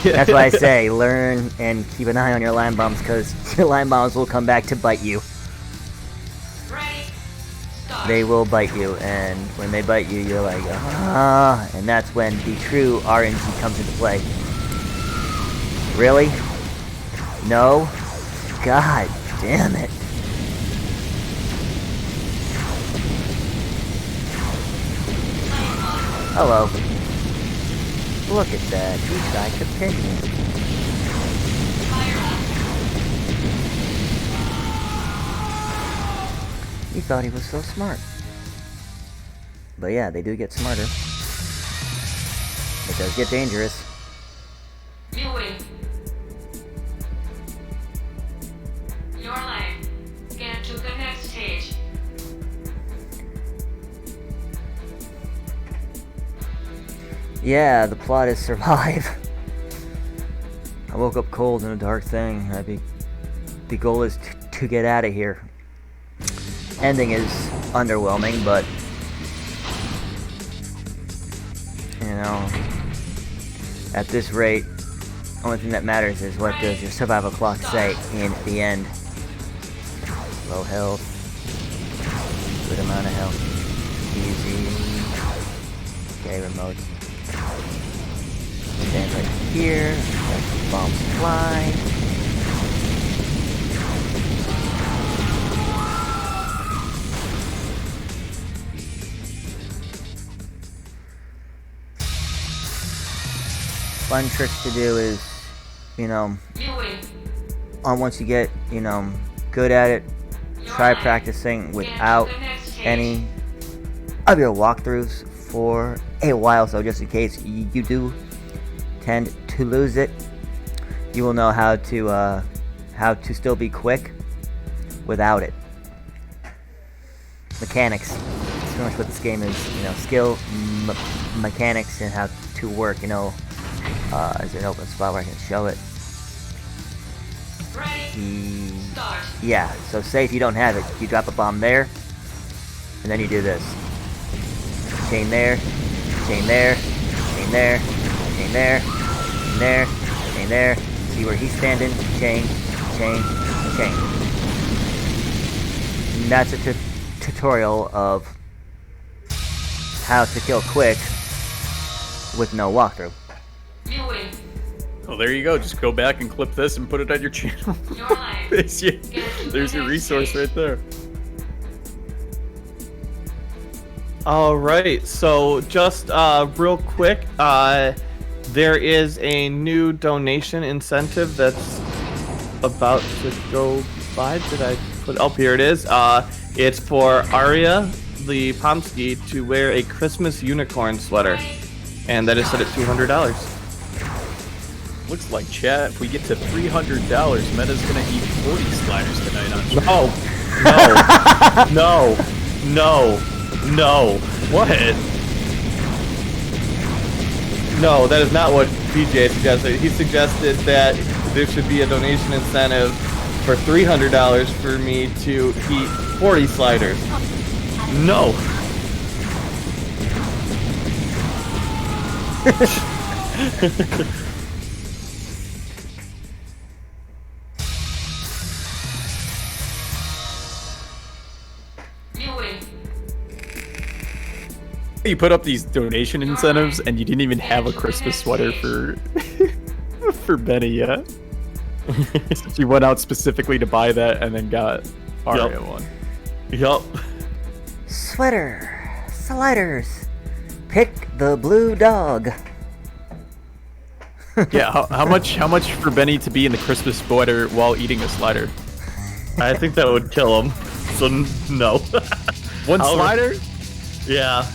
That's why I say learn and keep an eye on your line bombs, because your line bombs will come back to bite you. Ready. Start. They will bite you, and when they bite you, you're like, ah, and that's when the true RNG comes into play. Really? No? God damn it. Hello. Look at that. He's like a pygmy. He thought he was so smart. But yeah, they do get smarter. It does get dangerous. You win. Your life. Get to the next stage. Yeah, the plot is survive. I woke up cold in a dark thing. The goal is to get out of here. Ending is underwhelming, but at this rate, only thing that matters is what does your survival clock say in the end. Low health, good amount of health, easy. Okay, remote. Stand right here. Let the bombs fly. Fun tricks to do is, You win. once you get, good at it, try practicing without any of your walkthroughs for a while, so just in case you do tend to lose it, you will know how to still be quick without it. Mechanics. That's pretty much what this game is. Skill, mechanics, and how to work. Is there an open spot where I can show it? Ready. Start. Yeah. So say if you don't have it, you drop a bomb there, and then you do this. Chain there, chain there, chain there, chain there, chain there, chain there. See where he's standing? Chain, chain, chain. And that's a tutorial of how to kill quick with no walkthrough. You win. Well, there you go. Just go back and clip this and put it on your channel. Your life. There's your resource right there. All right, so just real quick, there is a new donation incentive that's about to go by. Did I put? Oh, here it is. It's for Arya, the Pomsky, to wear a Christmas unicorn sweater, and that is set at $200. Looks like, chat, if we get to $300, Meta's gonna eat 40 sliders tonight on stream. No. What? No, that is not what PJ suggested. He suggested that there should be a donation incentive for $300 for me to eat 40 sliders. No. You win. You put up these donation incentives and you didn't even have a Christmas sweater for for Benny yet. She went out specifically to buy that and then got Arya one. Yup. Sweater, sliders, pick the blue dog. Yeah, how much for Benny to be in the Christmas sweater while eating a slider? I think that would kill him. So no. One slider? Yeah.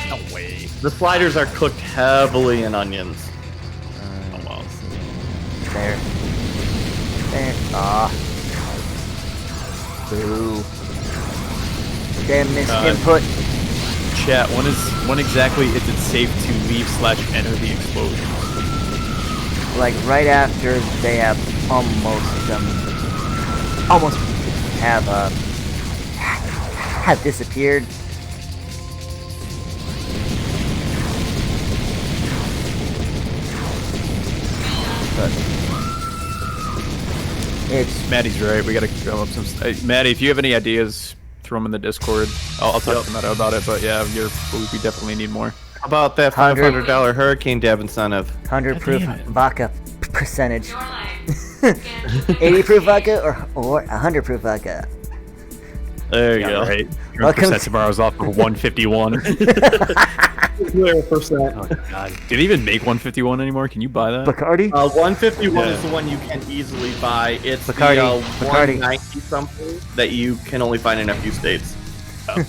No way. The sliders are cooked heavily in onions. Oh wow. There. Aw. Boo. Damn missed Uh, input. Chat, when exactly is it safe to leave/enter the explosion? Like right after they have almost have disappeared. But it's Maddie's right. We gotta drum up some. Maddie, if you have any ideas, throw them in the Discord. I'll talk to Meta about it. But yeah, we definitely need more. How about that $500 hurricane dab incentive? 100 proof damn it. vodka percentage. Your life. Get a 80 proof vodka or 100 proof vodka. There you Yeah, go. right. Welcome Percent tomorrow's off of 151. 0%. Oh god. Do they even make 151 anymore? Can you buy that? Bacardi? 151 Yeah. is the one you can easily buy. It's Bacardi, the Bacardi. 190 something that you can only find in a few states. Oh.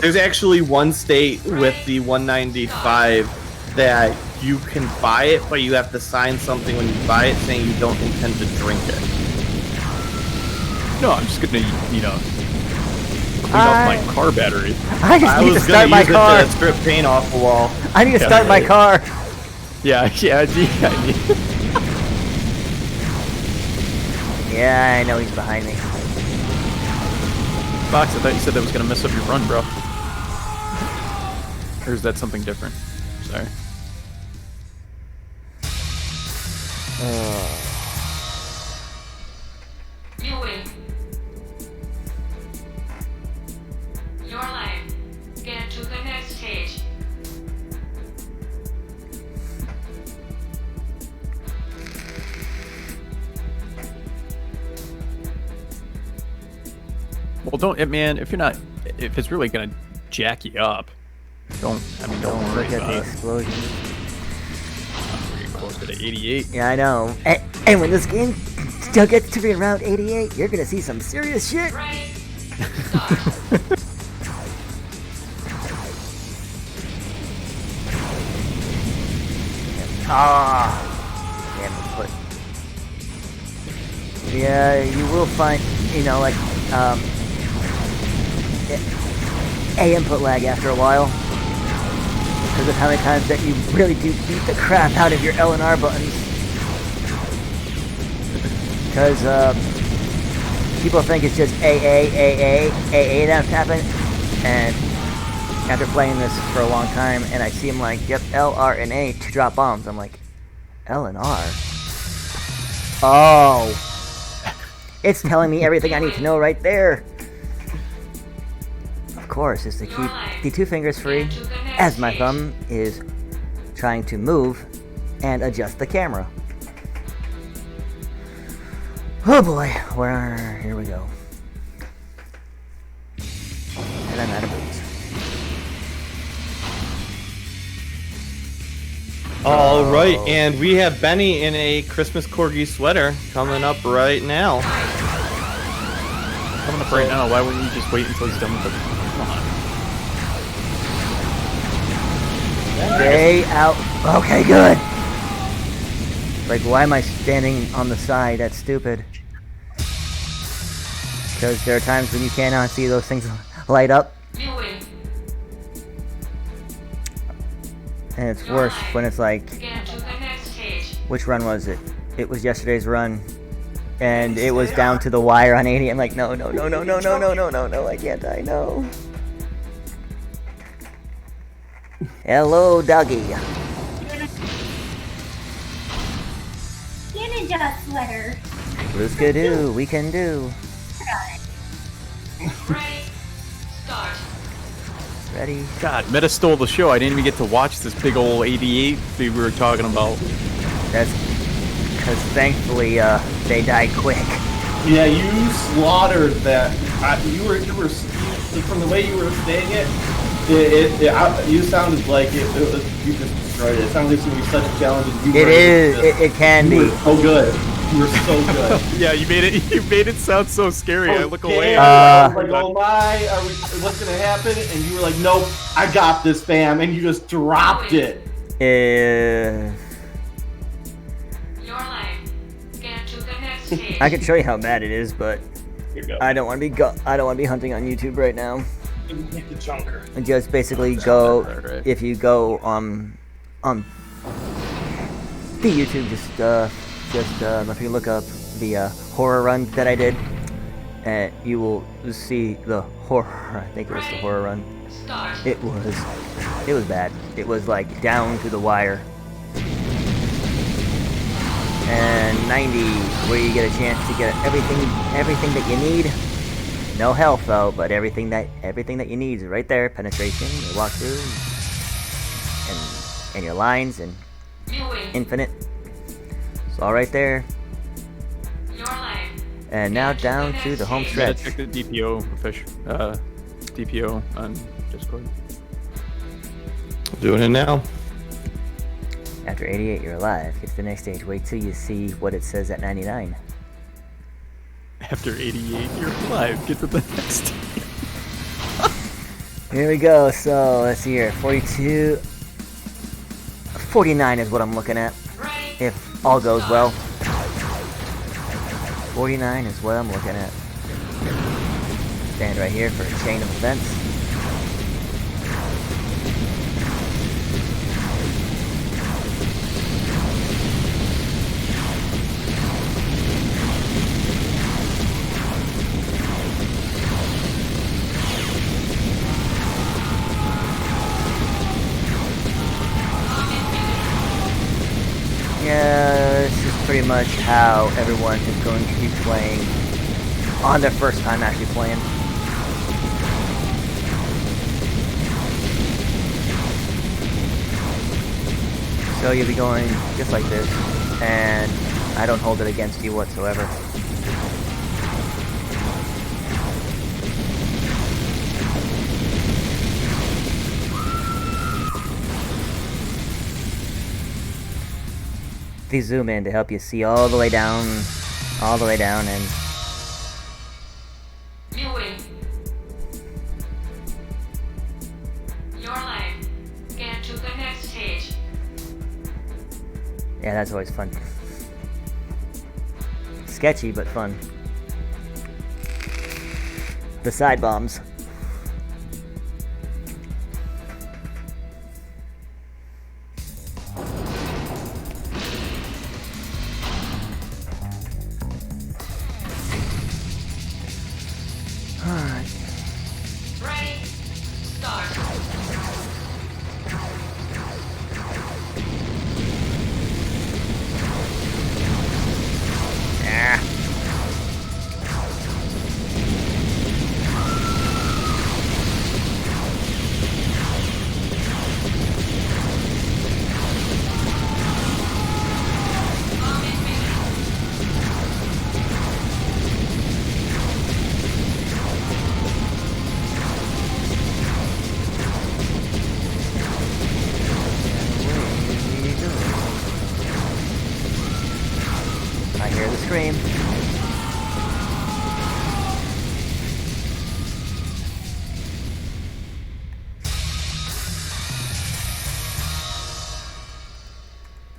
There's actually one state with the 195 that you can buy it, but you have to sign something when you buy it saying you don't intend to drink it. No, I'm just gonna, clean off my car battery. I just I need to was start gonna my use car. it to strip paint off the wall. I need to Yeah, start my right. car. Yeah. Yeah, I know he's behind me. Fox, I thought you said that was gonna mess up your run, bro. Or is that something different? Sorry. You win. Your life. Get to the next stage. Well, man, if it's really gonna jack you up, don't Don't worry look at about the it. explosion. We're getting close to the 88. Yeah, I know. And when this game still gets to be around 88, you're gonna see some serious shit. Ready? Start. Damn input. Yeah, you will find, a input lag after a while. Because of how many times that you really do beat the crap out of your L and R buttons. Because people think it's just AA that's happened. And after playing this for a long time, and I see them like, yep, L, R, and A to drop bombs. I'm like, L and R? Oh. It's telling me everything I need to know right there. Of course, is to keep the two fingers free, as my thumb is trying to move and adjust the camera. Oh boy, here we go. And I'm out of boots. All right, and we have Benny in a Christmas corgi sweater coming up right now. Coming up right now. Why wouldn't you just wait until he's done with the? Come on. Stay out. Okay, good. Like, why am I standing on the side? That's stupid. Because there are times when you cannot see those things light up, You win. and it's worse when it's like, Get to the next stage. which run was it? It was yesterday's run, and it was down to the wire on 80. I'm like, no, I can't die, no. Hello, doggy. Ninja sweater. Blue Skidoo, we can do. Ready? Start. Ready? God, Meta stole the show. I didn't even get to watch this big old 88 we were talking about. That's because thankfully they died quick. Yeah, you slaughtered that. You were from the way you were saying it. You sounded like you just destroyed it. It sounded like it's gonna be such a challenge. It is. It can You be. were so good. You were so good. Yeah, you made it sound so scary. I look away. I was like, oh my, what's gonna happen? And you were like, nope, I got this, fam, and you just dropped it. Your life. Get to the next stage. I can show you how bad it is, but I don't want to be I don't want to be hunting on YouTube right now. Get the junker. And just basically go Right. if you go the YouTube if you look up the horror run that I did, you will see the horror. I think it was the horror run. Start. It was bad. It was like down to the wire. And 90, where you get a chance to get everything that you need. No health though, but everything that you need is right there. Penetration, your walkthrough, and your lines and Viewing. infinite. It's all right there. Your life. And now down to the home Yeah, stretch. check the DPO on Discord. Doing it now. After 88, you're alive. Get to the next stage. Wait till you see what it says at 99. After 88, you're alive. Get to the next. Here we go. So let's see here. 42, 49 is what I'm looking at. Ready. If all goes well. 49 is what I'm looking at. Stand right here for a chain of events. Yeah, this is pretty much how everyone is going to be playing on their first time actually playing. So you'll be going just like this, and I don't hold it against you whatsoever. They zoom in to help you see all the way down, and Viewing. Your life. Get to the next stage. yeah, that's always fun. Sketchy, but fun. The side bombs. Alright. Ready. Start. Ah. I hear the scream.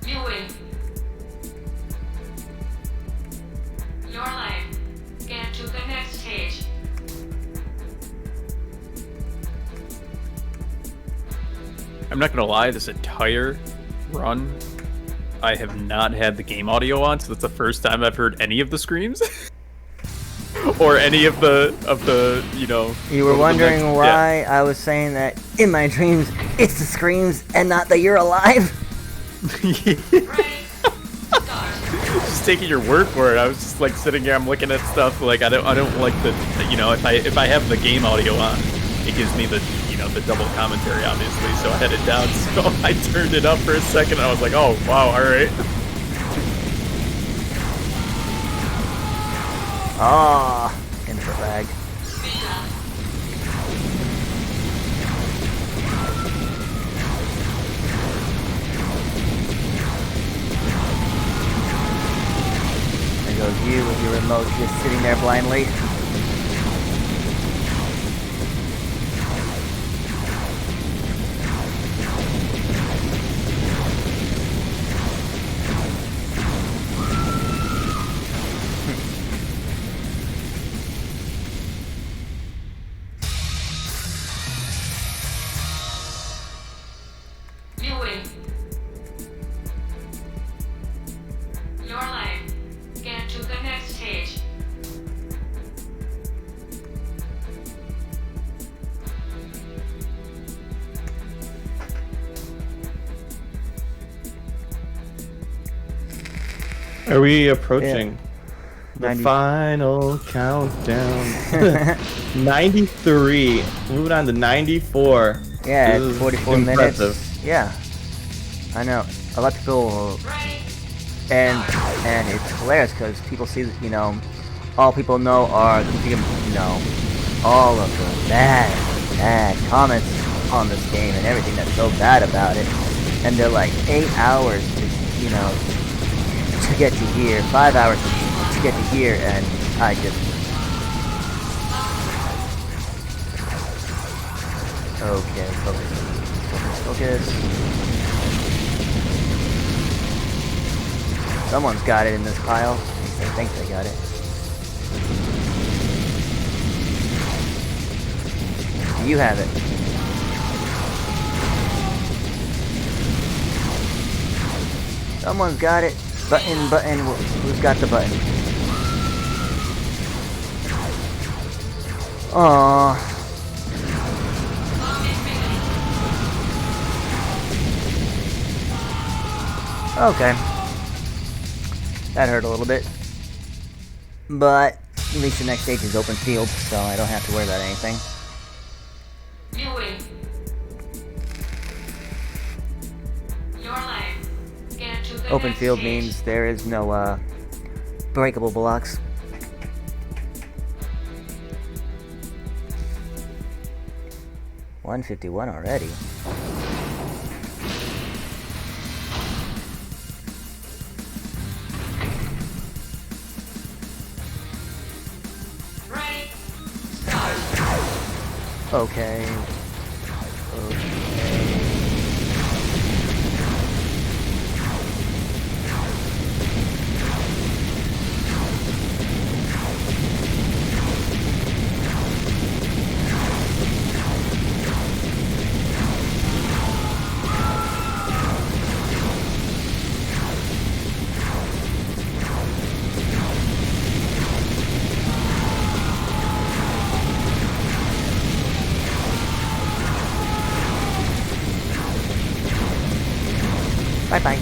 Viewing. Your life. Get to the next stage. I'm not gonna lie, this entire run, I have not had the game audio on, so that's the first time I've heard any of the screams. Or any of the you know. You were over the wondering next- why I was saying that in my dreams it's the screams and not that you're alive? Yeah. Ready. Start. Just taking your word for it. I was just like sitting here, I'm looking at stuff like I don't like the, you know, if I have the game audio on, it gives me the, you know, the double commentary obviously, so I had it down, so I turned it up for a second and I was like, oh wow, alright. Ah, input lag. Speed up. There goes you with your remote just sitting there blindly. Are we approaching the 90. final countdown? 93. Moving on to 94. Yeah, This it's is 44 impressive. minutes. Yeah, I know. A lot of people, and it's hilarious because people see that, you know, all people know are, you know, all of the bad comments on this game and everything that's so bad about it. And they're like 8 hours to, you know, to get to here, 5 hours to get to here, and I just... Okay, focus. Someone's got it in this pile. At least I think they got it. You have it. Someone's got it. Button. Who's got the button? Aww. Okay. That hurt a little bit. But at least the next stage is open field, so I don't have to worry about anything. You win. Your lane. Get to the Open next field stage. means there is no breakable blocks. $151 already. Ready? Start. Okay. Bye-bye.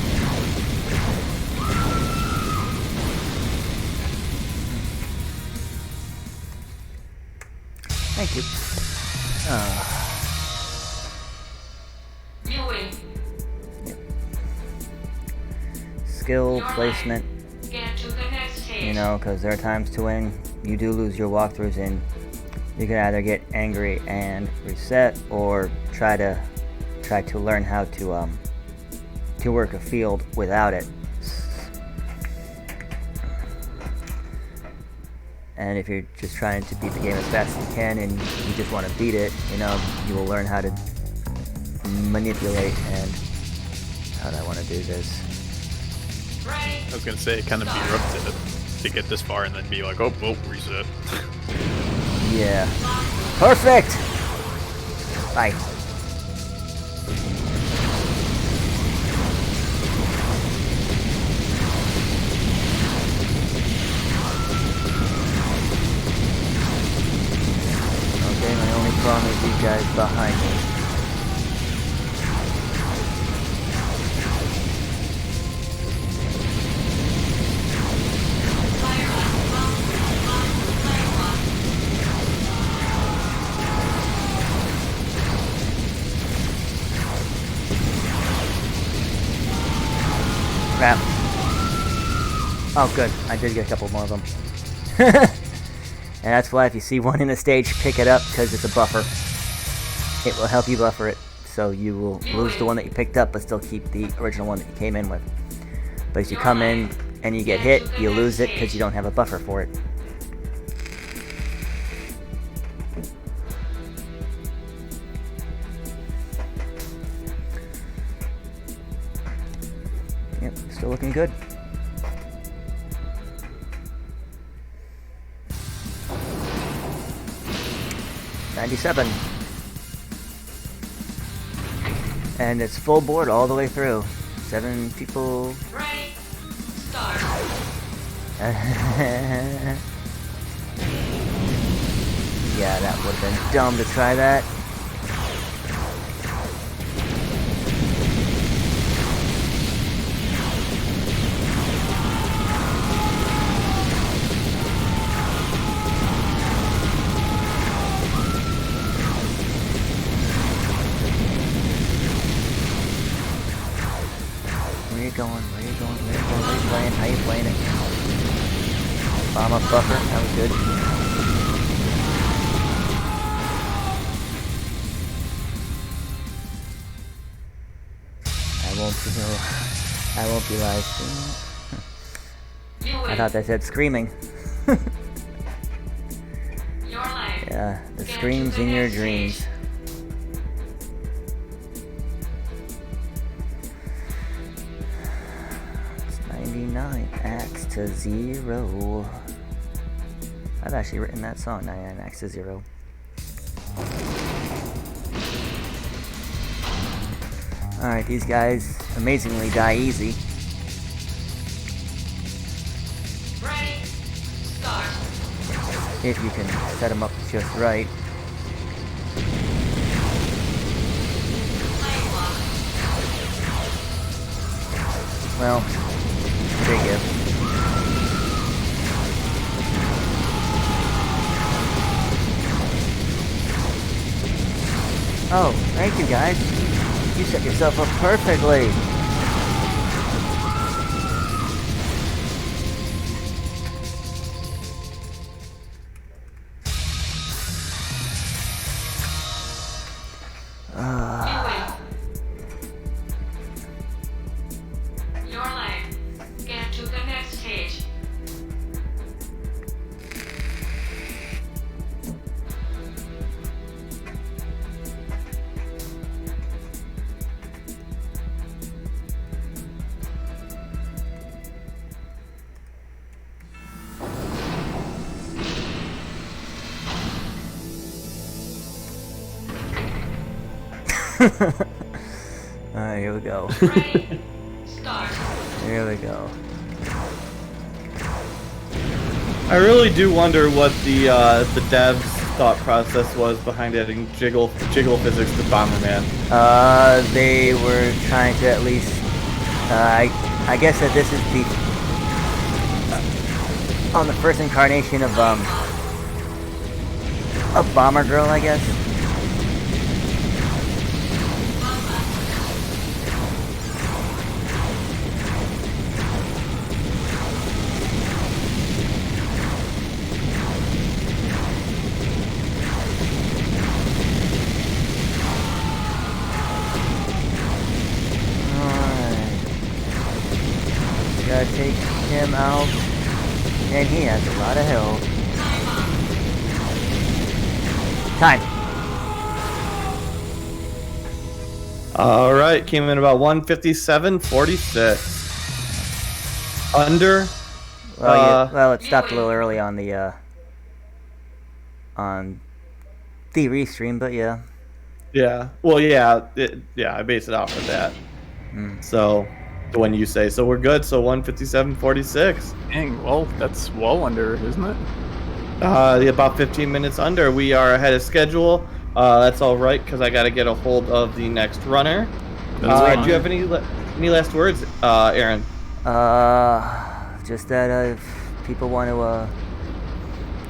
Thank you. You win. Skill Your placement, lane. Get to the next stage. you know, because there are times to when you do lose your walkthroughs and you can either get angry and reset or try to learn how to work a field without it. And if you're just trying to beat the game as fast as you can and you just want to beat it, you know, you will learn how to manipulate and how do I want to do this? Ready? I was gonna say it kind of be rough to get this far and then be like, oh, reset. Yeah. Perfect! Bye. Okay, my only problem is these guys behind me. Crap. Oh, good. I did get a couple more of them. And that's why if you see one in a stage, pick it up, because it's a buffer. It will help you buffer it, so you will lose the one that you picked up, but still keep the original one that you came in with. But if you come in and you get hit, you lose it because you don't have a buffer for it. Yep, still looking good. $97. And it's full board all the way through. 7 people. Ready? Start. Yeah, that would have been dumb to try that. going? Where you going? Where you going? Where you playing? How you playing it? Bomb up buffer. That was good. I won't be live streaming. I thought that said screaming. Yeah, the screams in your dreams. It's 99 acts to 0. I've actually written that song, 99 acts to 0. Alright, these guys amazingly die easy. Ready, start. If you can set them up just right. Well, big if. Oh, thank you guys. You set yourself up perfectly. Your lane. Get to the next stage. Alright, here we go. Ready, start. Here we go. I really do wonder what the devs' thought process was behind adding jiggle physics to Bomberman. They were trying to at least, I guess that this is the, on the first incarnation of Bomber Girl, I guess. Gotta take him out, and he has a lot of health. Time. All right, came in about 1:57:46. Under. Well, it stopped a little early on the restream, but yeah. Yeah. Well, yeah. I base it off of that. So, when you say so, we're good. So 1:57:46. Dang, well, that's well under, isn't it? About 15 minutes under. We are ahead of schedule. That's all right because I got to get a hold of the next runner. Do you have any last words, Aaron? Just that if people want to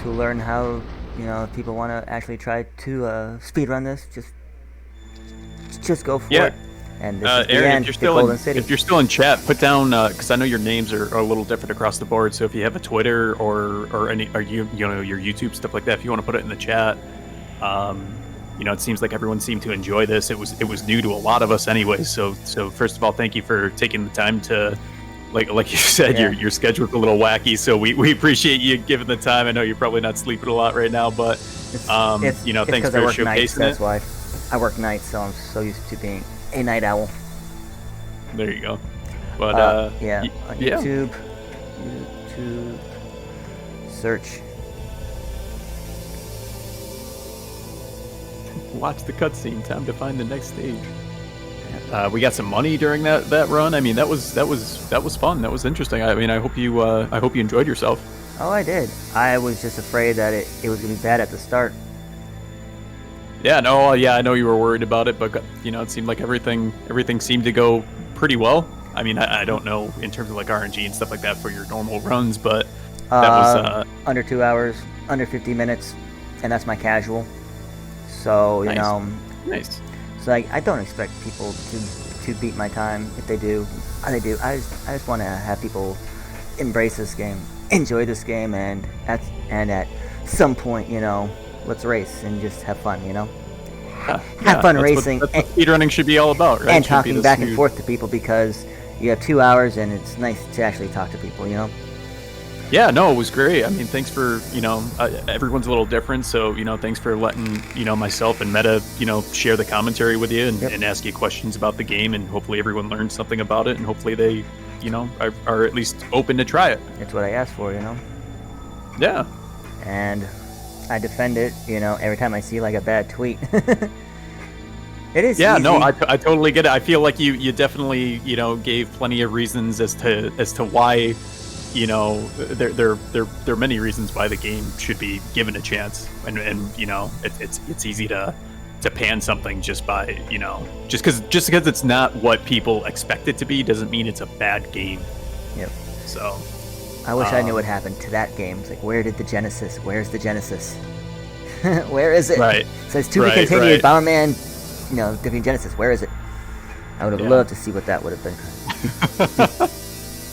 learn how, if people want to actually try to speedrun this, just go for it. And this is the Aaron, end, if you're still in chat, put down because I know your names are a little different across the board. So if you have a Twitter or any your YouTube stuff like that, if you want to put it in the chat, it seems like everyone seemed to enjoy this. It was new to a lot of us anyway. So first of all, thank you for taking the time to, like you said, your schedule's a little wacky. So we appreciate you giving the time. I know you're probably not sleeping a lot right now, but thanks for showcasing nights, it. That's why I work nights, so I'm so used to being a night owl. There you go. But on YouTube, search. Watch the cutscene. Time to find the next stage. We got some money during that run. I mean, that was fun. That was interesting. I mean, I hope you enjoyed yourself. Oh, I did. I was just afraid that it was gonna be bad at the start. Yeah, no, I know you were worried about it, but it seemed like everything seemed to go pretty well. I mean, I don't know in terms of like RNG and stuff like that for your normal runs, but that was under 2 hours, under 50 minutes, and that's my casual. So nice. nice. So I don't expect people to to beat my time. If they do, they do. I just want to have people embrace this game, enjoy this game, and at some point, you know, let's race and just have fun, you know. Have fun racing. That's what speedrunning should be all about, right? And talking back and forth to people, because you have 2 hours and it's nice to actually talk to people, you know. Yeah, no, it was great. I mean, thanks for, you know, everyone's a little different, so, you know, thanks for letting, you know, myself and Meta, you know, share the commentary with you and ask you questions about the game, and hopefully everyone learns something about it, and hopefully they, you know, are at least open to try it. It's what I asked for, you know. Yeah. And I defend it, you know, every time I see like a bad tweet. It is yeah, easy. no, I totally get it. I feel like you definitely, you know, gave plenty of reasons as to why, you know, there are many reasons why the game should be given a chance, and you know, it's easy to pan something just by, you know, just because it's not what people expect it to be doesn't mean it's a bad game. Yep. So I wish I knew what happened to that game. It's like, where did the Genesis? Where's the Genesis? Where is it? Right. It says to be continued. Bomberman, you know, defeating Genesis. Where is it? I would have loved to see what that would have been.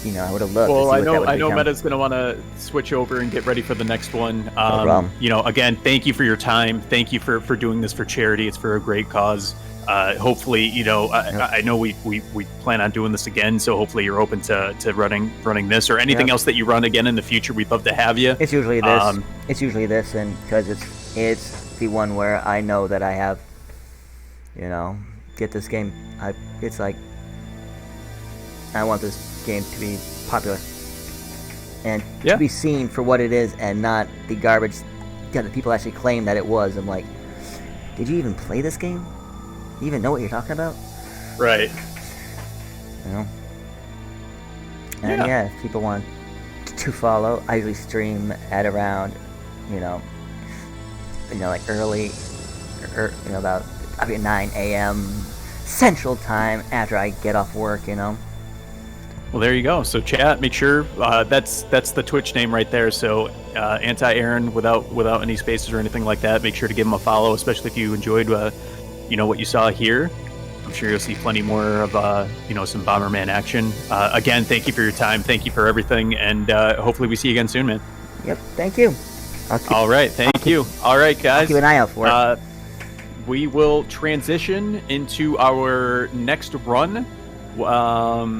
You know, I would have loved to see what that would have become. I know Meta's going to want to switch over and get ready for the next one. No problem. You know, again, thank you for your time. Thank you for doing this for charity. It's for a great cause. Hopefully, you know, I know we plan on doing this again, so hopefully you're open to running this or anything else that you run again in the future. We'd love to have you. It's usually this. It's usually this, and because it's the one where I know that I have, you know, get this game. It's like I want this game to be popular and to be seen for what it is, and not the garbage that the people actually claim that it was. I'm like, did you even play this game? You even know what you're talking about? Right. You know? And yeah, if people want to follow, I usually stream at around, you know, like early, you know, about 9 a.m. Central Time after I get off work, you know. Well, there you go. So chat, make sure that's the Twitch name right there. So anti-Aaron without any spaces or anything like that. Make sure to give him a follow, especially if you enjoyed you know, what you saw here. I'm sure you'll see plenty more of you know, some Bomberman action. Again, thank you for your time. Thank you for everything, and hopefully we see you again soon, man. Yep. Thank you. All right. Thank you. All right, guys. I'll keep an eye out for it. We will transition into our next run.